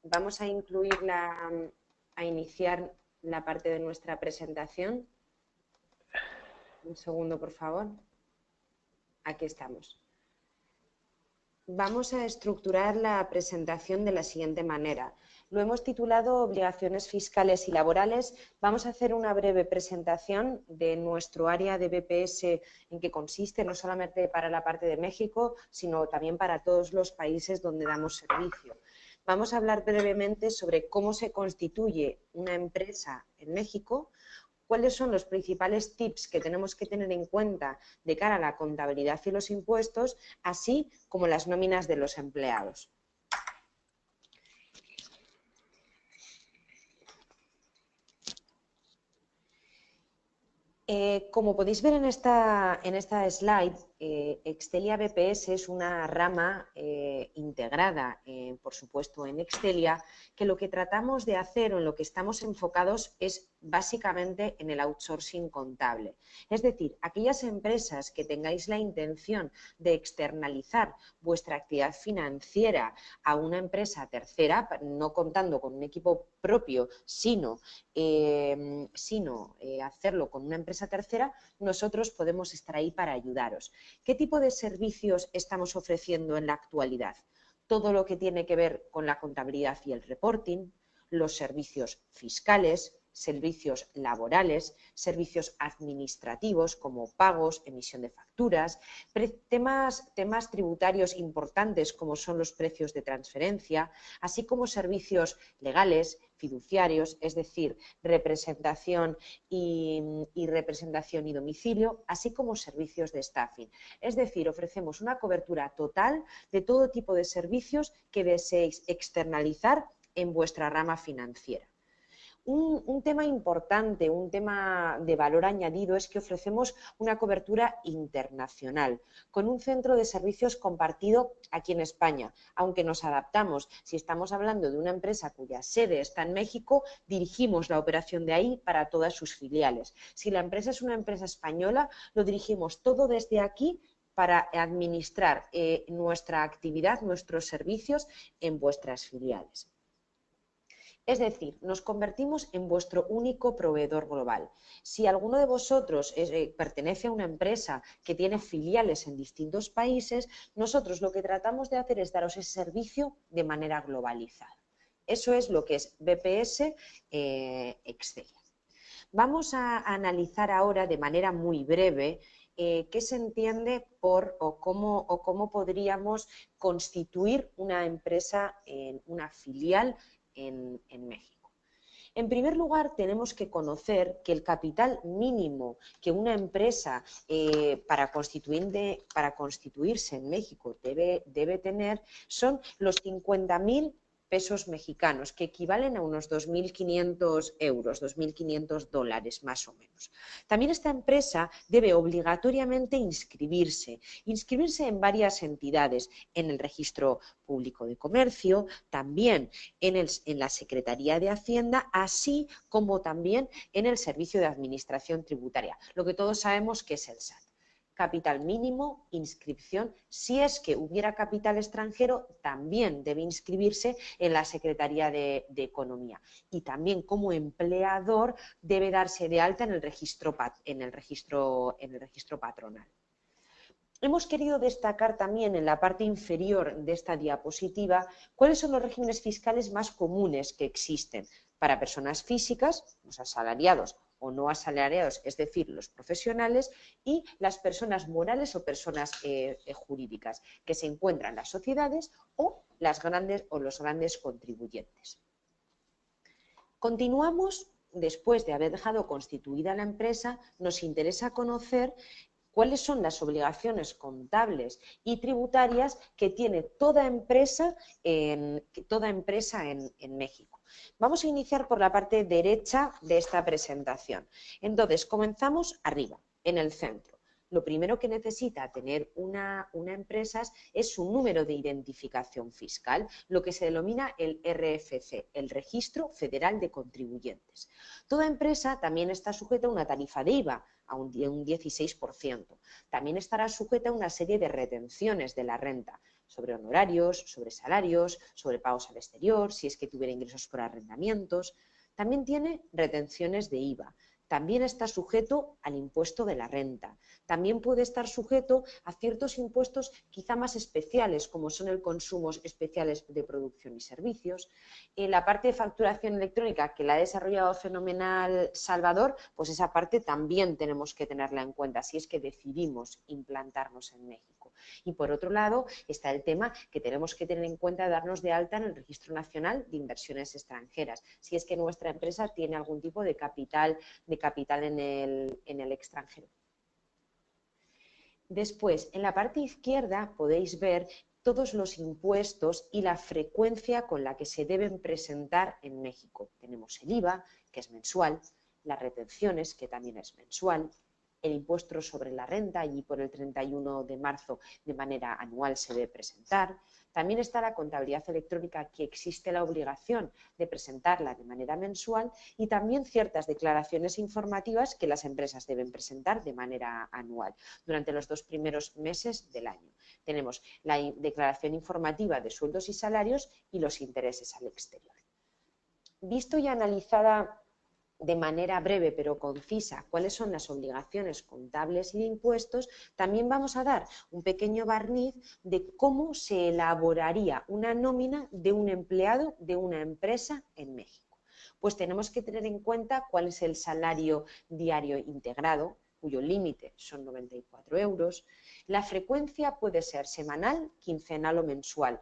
Vamos a a iniciar la parte de nuestra presentación. Un segundo, por favor. Aquí estamos. Vamos a estructurar la presentación de la siguiente manera. Lo hemos titulado Obligaciones fiscales y laborales. Vamos a hacer una breve presentación de nuestro área de BPS, en qué consiste, no solamente para la parte de México, sino también para todos los países donde damos servicio. Vamos a hablar brevemente sobre cómo se constituye una empresa en México, cuáles son los principales tips que tenemos que tener en cuenta de cara a la contabilidad y los impuestos, así como las nóminas de los empleados. Como podéis ver en esta slide, Excelia BPS es una rama integrada, por supuesto, en Excelia, que lo que tratamos de hacer o en lo que estamos enfocados es básicamente en el outsourcing contable. Es decir, aquellas empresas que tengáis la intención de externalizar vuestra actividad financiera a una empresa tercera, no contando con un equipo propio, sino hacerlo con una empresa tercera, nosotros podemos estar ahí para ayudaros. ¿Qué tipo de servicios estamos ofreciendo en la actualidad? Todo lo que tiene que ver con la contabilidad y el reporting, los servicios fiscales, servicios laborales, servicios administrativos como pagos, emisión de facturas, temas tributarios importantes como son los precios de transferencia, así como servicios legales, fiduciarios, es decir, representación y domicilio, así como servicios de staffing. Es decir, ofrecemos una cobertura total de todo tipo de servicios que deseéis externalizar en vuestra rama financiera. Un tema importante, un tema de valor añadido es que ofrecemos una cobertura internacional con un centro de servicios compartido aquí en España, aunque nos adaptamos. Si estamos hablando de una empresa cuya sede está en México, dirigimos la operación de ahí para todas sus filiales. Si la empresa es una empresa española, lo dirigimos todo desde aquí para administrar nuestra actividad, nuestros servicios en vuestras filiales. Es decir, nos convertimos en vuestro único proveedor global. Si alguno de vosotros pertenece a una empresa que tiene filiales en distintos países, nosotros lo que tratamos de hacer es daros ese servicio de manera globalizada. Eso es lo que es BPS Excelia. Vamos a analizar ahora de manera muy breve qué se entiende por o cómo podríamos constituir una empresa en una filial en México. En primer lugar, tenemos que conocer que el capital mínimo que una empresa para constituirse en México debe tener son los 50.000 pesos mexicanos, que equivalen a unos 2.500 euros, 2.500 dólares más o menos. También esta empresa debe obligatoriamente inscribirse en varias entidades, en el Registro Público de Comercio, también en la Secretaría de Hacienda, así como también en el Servicio de Administración Tributaria, lo que todos sabemos que es el SAT. Capital mínimo, inscripción. Si es que hubiera capital extranjero, también debe inscribirse en la Secretaría de Economía. Y también como empleador debe darse de alta en el registro patronal. Hemos querido destacar también en la parte inferior de esta diapositiva cuáles son los regímenes fiscales más comunes que existen para personas físicas, los asalariados o no asalariados, es decir, los profesionales, y las personas morales o personas jurídicas, que se encuentran las sociedades o los grandes contribuyentes. Continuamos, después de haber dejado constituida la empresa, nos interesa conocer cuáles son las obligaciones contables y tributarias que tiene toda empresa en México. Vamos a iniciar por la parte derecha de esta presentación. Entonces, comenzamos arriba, en el centro. Lo primero que necesita tener una empresa es su número de identificación fiscal, lo que se denomina el RFC, el Registro Federal de Contribuyentes. Toda empresa también está sujeta a una tarifa de IVA, a un 16%. También estará sujeta a una serie de retenciones de la renta, sobre honorarios, sobre salarios, sobre pagos al exterior, si es que tuviera ingresos por arrendamientos. También tiene retenciones de IVA. También está sujeto al impuesto de la renta. También puede estar sujeto a ciertos impuestos quizá más especiales, como son el consumos especiales de producción y servicios. En la parte de facturación electrónica, que la ha desarrollado fenomenal Salvador, pues esa parte también tenemos que tenerla en cuenta si es que decidimos implantarnos en México. Y por otro lado está el tema que tenemos que tener en cuenta, darnos de alta en el Registro Nacional de Inversiones Extranjeras, si es que nuestra empresa tiene algún tipo de capital en el extranjero. Después, en la parte izquierda podéis ver todos los impuestos y la frecuencia con la que se deben presentar en México. Tenemos el IVA, que es mensual, las retenciones, que también es mensual, el impuesto sobre la renta, allí por el 31 de marzo de manera anual se debe presentar. También está la contabilidad electrónica, que existe la obligación de presentarla de manera mensual, y también ciertas declaraciones informativas que las empresas deben presentar de manera anual durante los 2 primeros meses del año. Tenemos la declaración informativa de sueldos y salarios y los intereses al exterior. Visto y analizada de manera breve pero concisa cuáles son las obligaciones contables y de impuestos, también vamos a dar un pequeño barniz de cómo se elaboraría una nómina de un empleado de una empresa en México. Pues tenemos que tener en cuenta cuál es el salario diario integrado, cuyo límite son 94 euros. La frecuencia puede ser semanal, quincenal o mensual.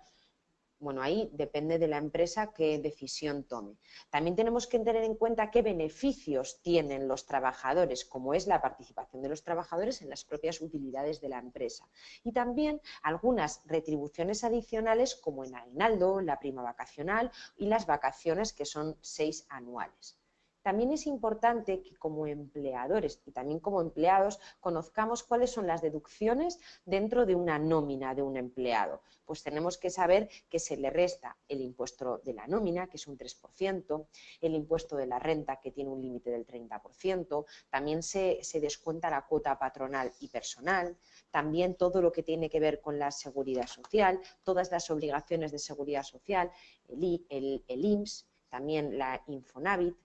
Bueno, ahí depende de la empresa qué decisión tome. También tenemos que tener en cuenta qué beneficios tienen los trabajadores, como es la participación de los trabajadores en las propias utilidades de la empresa. Y también algunas retribuciones adicionales, como el aguinaldo, la prima vacacional y las vacaciones, que son 6 anuales. También es importante que como empleadores y también como empleados conozcamos cuáles son las deducciones dentro de una nómina de un empleado. Pues tenemos que saber que se le resta el impuesto de la nómina, que es un 3%, el impuesto de la renta, que tiene un límite del 30%, también se descuenta la cuota patronal y personal, también todo lo que tiene que ver con la seguridad social, todas las obligaciones de seguridad social, el IMSS, también la Infonavit.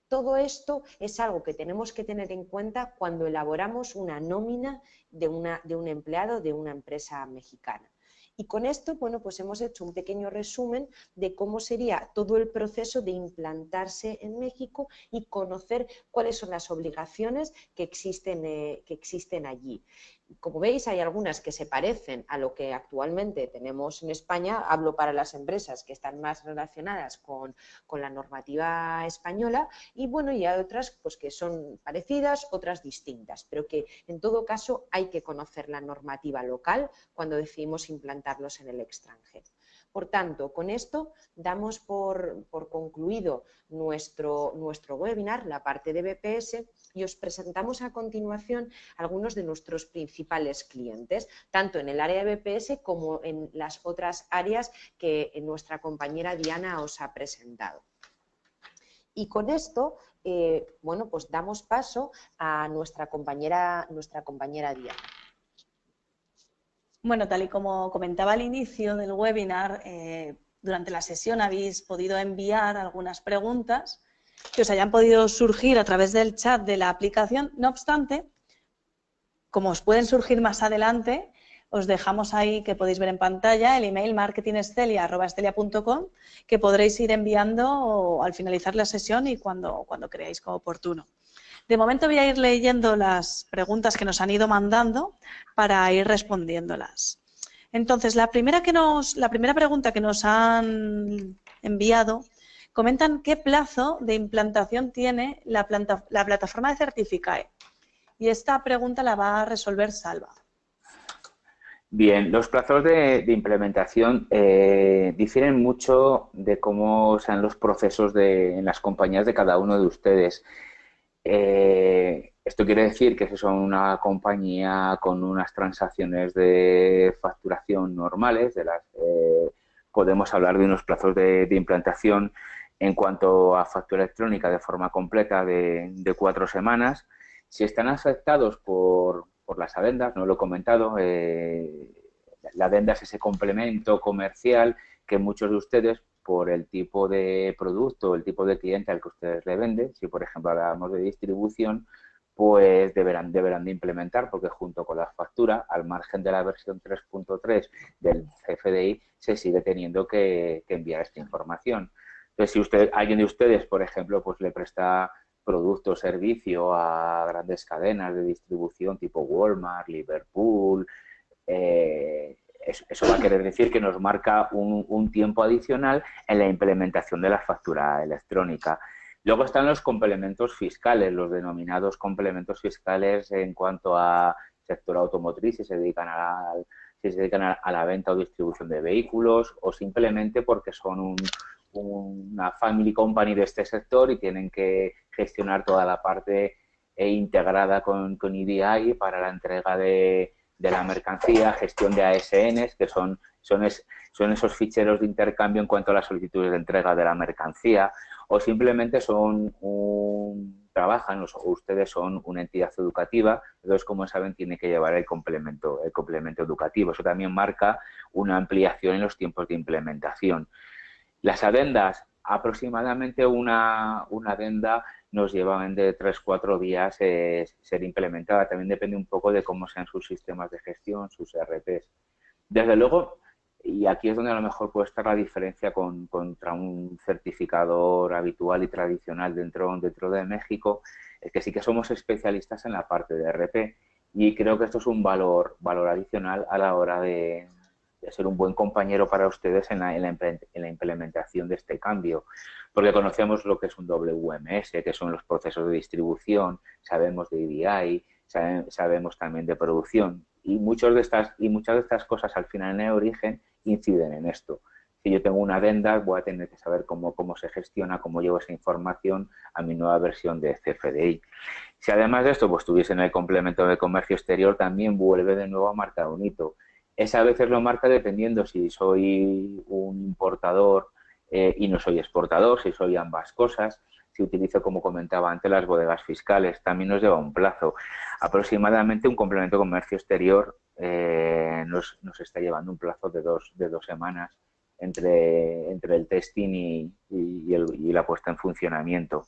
Todo esto es algo que tenemos que tener en cuenta cuando elaboramos una nómina de un empleado de una empresa mexicana. Y con esto, bueno, pues hemos hecho un pequeño resumen de cómo sería todo el proceso de implantarse en México y conocer cuáles son las obligaciones que existen allí. Como veis, hay algunas que se parecen a lo que actualmente tenemos en España. Hablo para las empresas que están más relacionadas con la normativa española, y bueno, y hay otras pues que son parecidas, otras distintas, pero que en todo caso hay que conocer la normativa local cuando decidimos implantarlos en el extranjero. Por tanto, con esto damos por concluido nuestro webinar, la parte de BPS, y os presentamos a continuación algunos de nuestros principales clientes, tanto en el área de BPS como en las otras áreas que nuestra compañera Diana os ha presentado. Y con esto, bueno, pues damos paso a nuestra compañera Diana. Bueno, tal y como comentaba al inicio del webinar, durante la sesión habéis podido enviar algunas preguntas que os hayan podido surgir a través del chat de la aplicación. No obstante, como os pueden surgir más adelante, os dejamos ahí, que podéis ver en pantalla, el email marketingestelia@estelia.com, que podréis ir enviando al finalizar la sesión y cuando creáis oportuno. De momento voy a ir leyendo las preguntas que nos han ido mandando para ir respondiéndolas. Entonces, la primera pregunta que nos han enviado, comentan qué plazo de implantación tiene la plataforma de Certificae. Y esta pregunta la va a resolver Salva. Bien, los plazos de implementación difieren mucho de cómo sean los procesos en las compañías de cada uno de ustedes. Esto quiere decir que si son una compañía con unas transacciones de facturación normales, podemos hablar de unos plazos de implantación en cuanto a factura electrónica de forma completa de 4 semanas. Si están afectados por las adendas, no lo he comentado, la adenda es ese complemento comercial que muchos de ustedes, por el tipo de producto, el tipo de cliente al que ustedes le venden, si por ejemplo hablamos de distribución, pues deberán de implementar, porque junto con la factura, al margen de la versión 3.3 del CFDI, se sigue teniendo que enviar esta información. Entonces, si alguien de ustedes, por ejemplo, pues le presta producto o servicio a grandes cadenas de distribución tipo Walmart, Liverpool, eso va a querer decir que nos marca un tiempo adicional en la implementación de la factura electrónica. Luego están los complementos fiscales, los denominados complementos fiscales en cuanto a sector automotriz, si se dedican a la venta o distribución de vehículos, o simplemente porque son una family company de este sector y tienen que gestionar toda la parte integrada con EDI para la entrega de la mercancía, gestión de ASNs, que son esos ficheros de intercambio en cuanto a las solicitudes de entrega de la mercancía, o simplemente trabajan o ustedes son una entidad educativa, entonces, como saben, tiene que llevar el complemento educativo. Eso también marca una ampliación en los tiempos de implementación. Las adendas, aproximadamente una adenda nos llevan de 3-4 días ser implementada. También depende un poco de cómo sean sus sistemas de gestión, sus ERPs. Desde luego, y aquí es donde a lo mejor puede estar la diferencia contra un certificador habitual y tradicional dentro de México, es que sí que somos especialistas en la parte de ERP, y creo que esto es un valor adicional a la hora de ser un buen compañero para ustedes en la implementación de este cambio, porque conocemos lo que es un WMS, que son los procesos de distribución, sabemos de EDI, sabemos también de producción, y muchas de estas cosas al final en el origen inciden en esto. Si yo tengo una adenda, voy a tener que saber cómo se gestiona, cómo llevo esa información a mi nueva versión de CFDI. Si además de esto pues tuviesen el complemento de comercio exterior, también vuelve de nuevo a marcar un hito. Esa a veces lo marca dependiendo si soy un importador y no soy exportador, si soy ambas cosas, si utilizo, como comentaba antes, las bodegas fiscales, también nos lleva un plazo. Aproximadamente un complemento de comercio exterior nos está llevando un plazo de dos semanas entre el testing y la puesta en funcionamiento.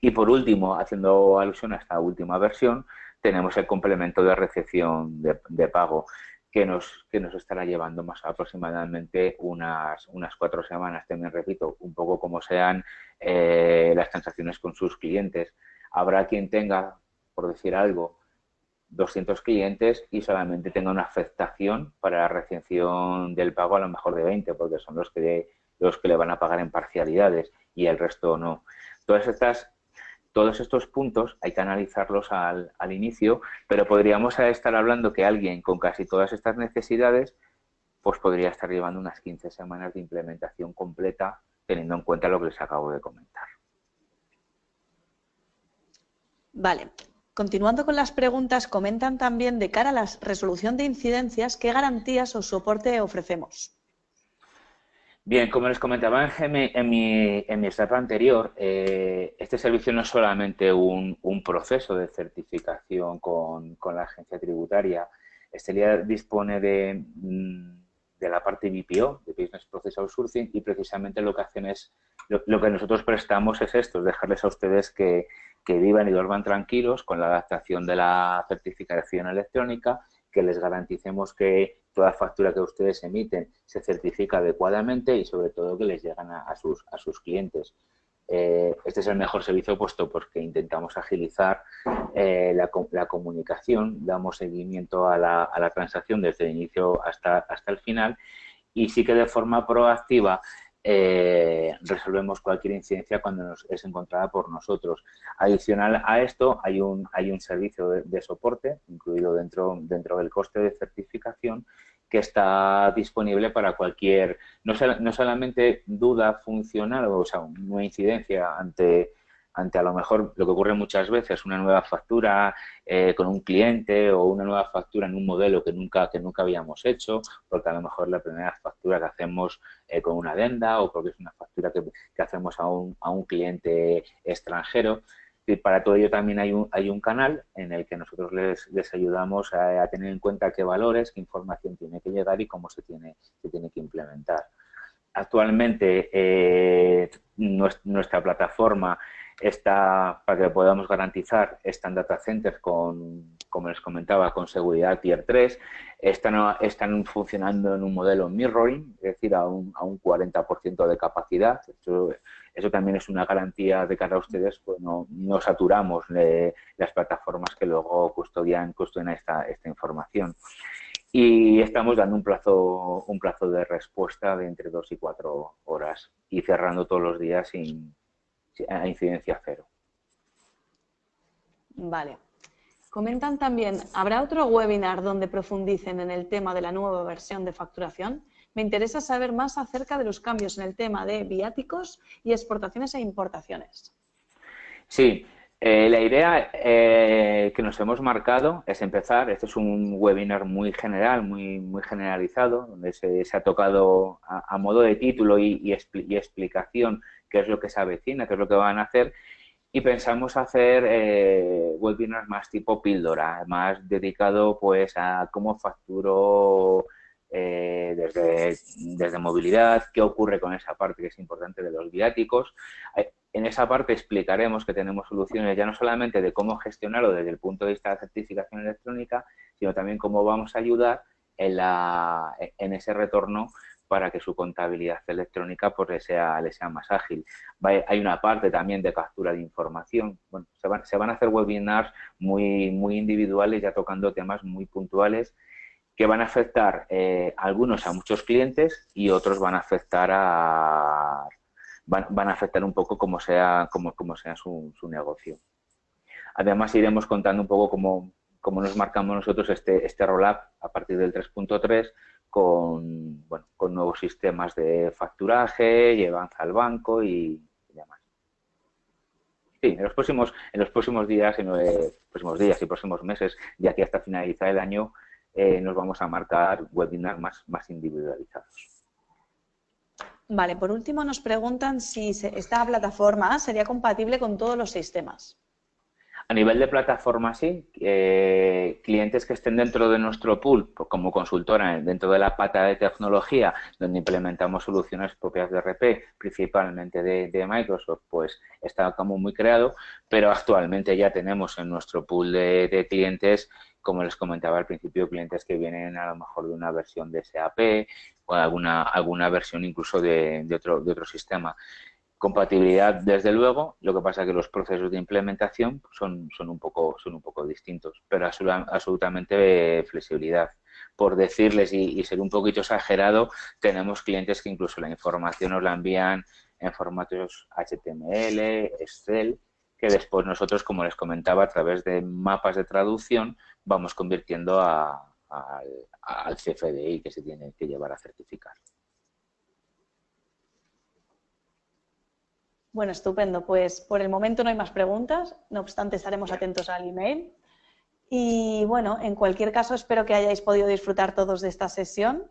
Y por último, haciendo alusión a esta última versión, tenemos el complemento de recepción de pago, que nos estará llevando más aproximadamente unas 4 semanas. También repito, un poco como sean las transacciones con sus clientes. Habrá quien tenga, por decir algo, 200 clientes y solamente tenga una afectación para la recepción del pago a lo mejor de 20, porque son los que le van a pagar en parcialidades y el resto no. Todos estos puntos hay que analizarlos al inicio, pero podríamos estar hablando que alguien con casi todas estas necesidades pues podría estar llevando unas 15 semanas de implementación completa, teniendo en cuenta lo que les acabo de comentar. Vale. Continuando con las preguntas, comentan también de cara a la resolución de incidencias, ¿qué garantías o soporte ofrecemos? Bien, como les comentaba en mi etapa anterior, este servicio no es solamente un proceso de certificación con la agencia tributaria. Estelia dispone de la parte BPO, de Business Process Outsourcing, y precisamente lo que hacen es, lo que nosotros prestamos es esto, es dejarles a ustedes que vivan y duerman tranquilos con la adaptación de la certificación electrónica, que les garanticemos que toda factura que ustedes emiten se certifica adecuadamente y sobre todo que les llegan a sus clientes. Este es el mejor servicio puesto porque intentamos agilizar la comunicación, damos seguimiento a la transacción desde el inicio hasta el final y sí que de forma proactiva resolvemos cualquier incidencia cuando es encontrada por nosotros. Adicional a esto, hay un servicio de soporte incluido dentro del coste de certificación que está disponible para cualquier, no solamente duda funcional, o sea, una incidencia ante a lo mejor lo que ocurre muchas veces, una nueva factura con un cliente o una nueva factura en un modelo que nunca habíamos hecho, porque a lo mejor la primera factura que hacemos con una adenda o porque es una factura que hacemos a un cliente extranjero. Y para todo ello también hay un canal en el que nosotros les ayudamos a tener en cuenta qué valores, qué información tiene que llegar y cómo se tiene que implementar. Actualmente nuestra plataforma está, para que podamos garantizar, está en data centers como les comentaba, con seguridad Tier 3. Están funcionando en un modelo mirroring, es decir, a un 40% de capacidad. Eso también es una garantía de cara a ustedes, pues no saturamos las plataformas que luego custodian esta información. Y estamos dando un plazo de respuesta de entre 2 y 4 horas y cerrando todos los días a incidencia cero. Vale. Comentan también, ¿habrá otro webinar donde profundicen en el tema de la nueva versión de facturación? Me interesa saber más acerca de los cambios en el tema de viáticos y exportaciones e importaciones. Sí, la idea que nos hemos marcado es empezar. Este es un webinar muy general, muy generalizado, donde se ha tocado a modo de título y explicación qué es lo que se avecina, qué es lo que van a hacer. Y pensamos hacer webinars más tipo píldora, más dedicado pues a cómo facturo desde movilidad, qué ocurre con esa parte que es importante de los viáticos. En esa parte explicaremos que tenemos soluciones ya no solamente de cómo gestionarlo desde el punto de vista de la certificación electrónica, sino también cómo vamos a ayudar en ese retorno para que su contabilidad electrónica pues le sea más ágil. Hay una parte también de captura de información. Bueno, se van a hacer webinars muy individuales, ya tocando temas muy puntuales que van a afectar algunos a muchos clientes y otros van a afectar van a afectar un poco como sea su negocio. Además, iremos contando un poco cómo nos marcamos nosotros este roll-up a partir del 3.3 con nuevos sistemas de facturaje, llevanza al banco y demás. Sí, en los próximos días y próximos meses, de aquí hasta finalizar el año, nos vamos a marcar webinars más individualizados. Vale, por último nos preguntan si esta plataforma sería compatible con todos los sistemas. A nivel de plataforma, sí. Clientes que estén dentro de nuestro pool, como consultora, dentro de la pata de tecnología, donde implementamos soluciones propias de RP, principalmente de Microsoft, pues está como muy creado, pero actualmente ya tenemos en nuestro pool de clientes, como les comentaba al principio, clientes que vienen a lo mejor de una versión de SAP o alguna versión incluso de otro sistema. Compatibilidad, desde luego, lo que pasa es que los procesos de implementación son un poco distintos, pero absolutamente flexibilidad. Por decirles y ser un poquito exagerado, tenemos clientes que incluso la información nos la envían en formatos HTML, Excel, que después nosotros, como les comentaba, a través de mapas de traducción vamos convirtiendo a al CFDI que se tiene que llevar a certificar. Bueno, estupendo. Pues por el momento no hay más preguntas, no obstante estaremos atentos al email. Y bueno, en cualquier caso espero que hayáis podido disfrutar todos de esta sesión.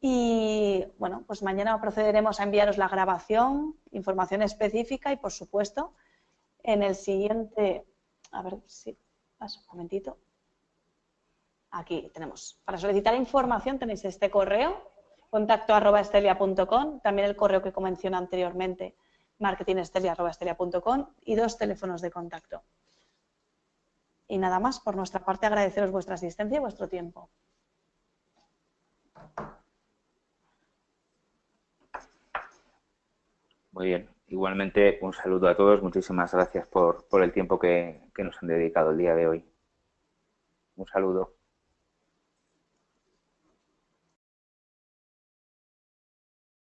Y bueno, pues mañana procederemos a enviaros la grabación, información específica y por supuesto en el siguiente, a ver si paso un momentito. Aquí tenemos, para solicitar información tenéis este correo, contacto@estelia.com, también el correo que mencioné anteriormente, marketingestelia@estelia.com y 2 teléfonos de contacto. Y nada más, por nuestra parte agradeceros vuestra asistencia y vuestro tiempo. Muy bien. Igualmente, un saludo a todos. Muchísimas gracias por el tiempo que nos han dedicado el día de hoy. Un saludo.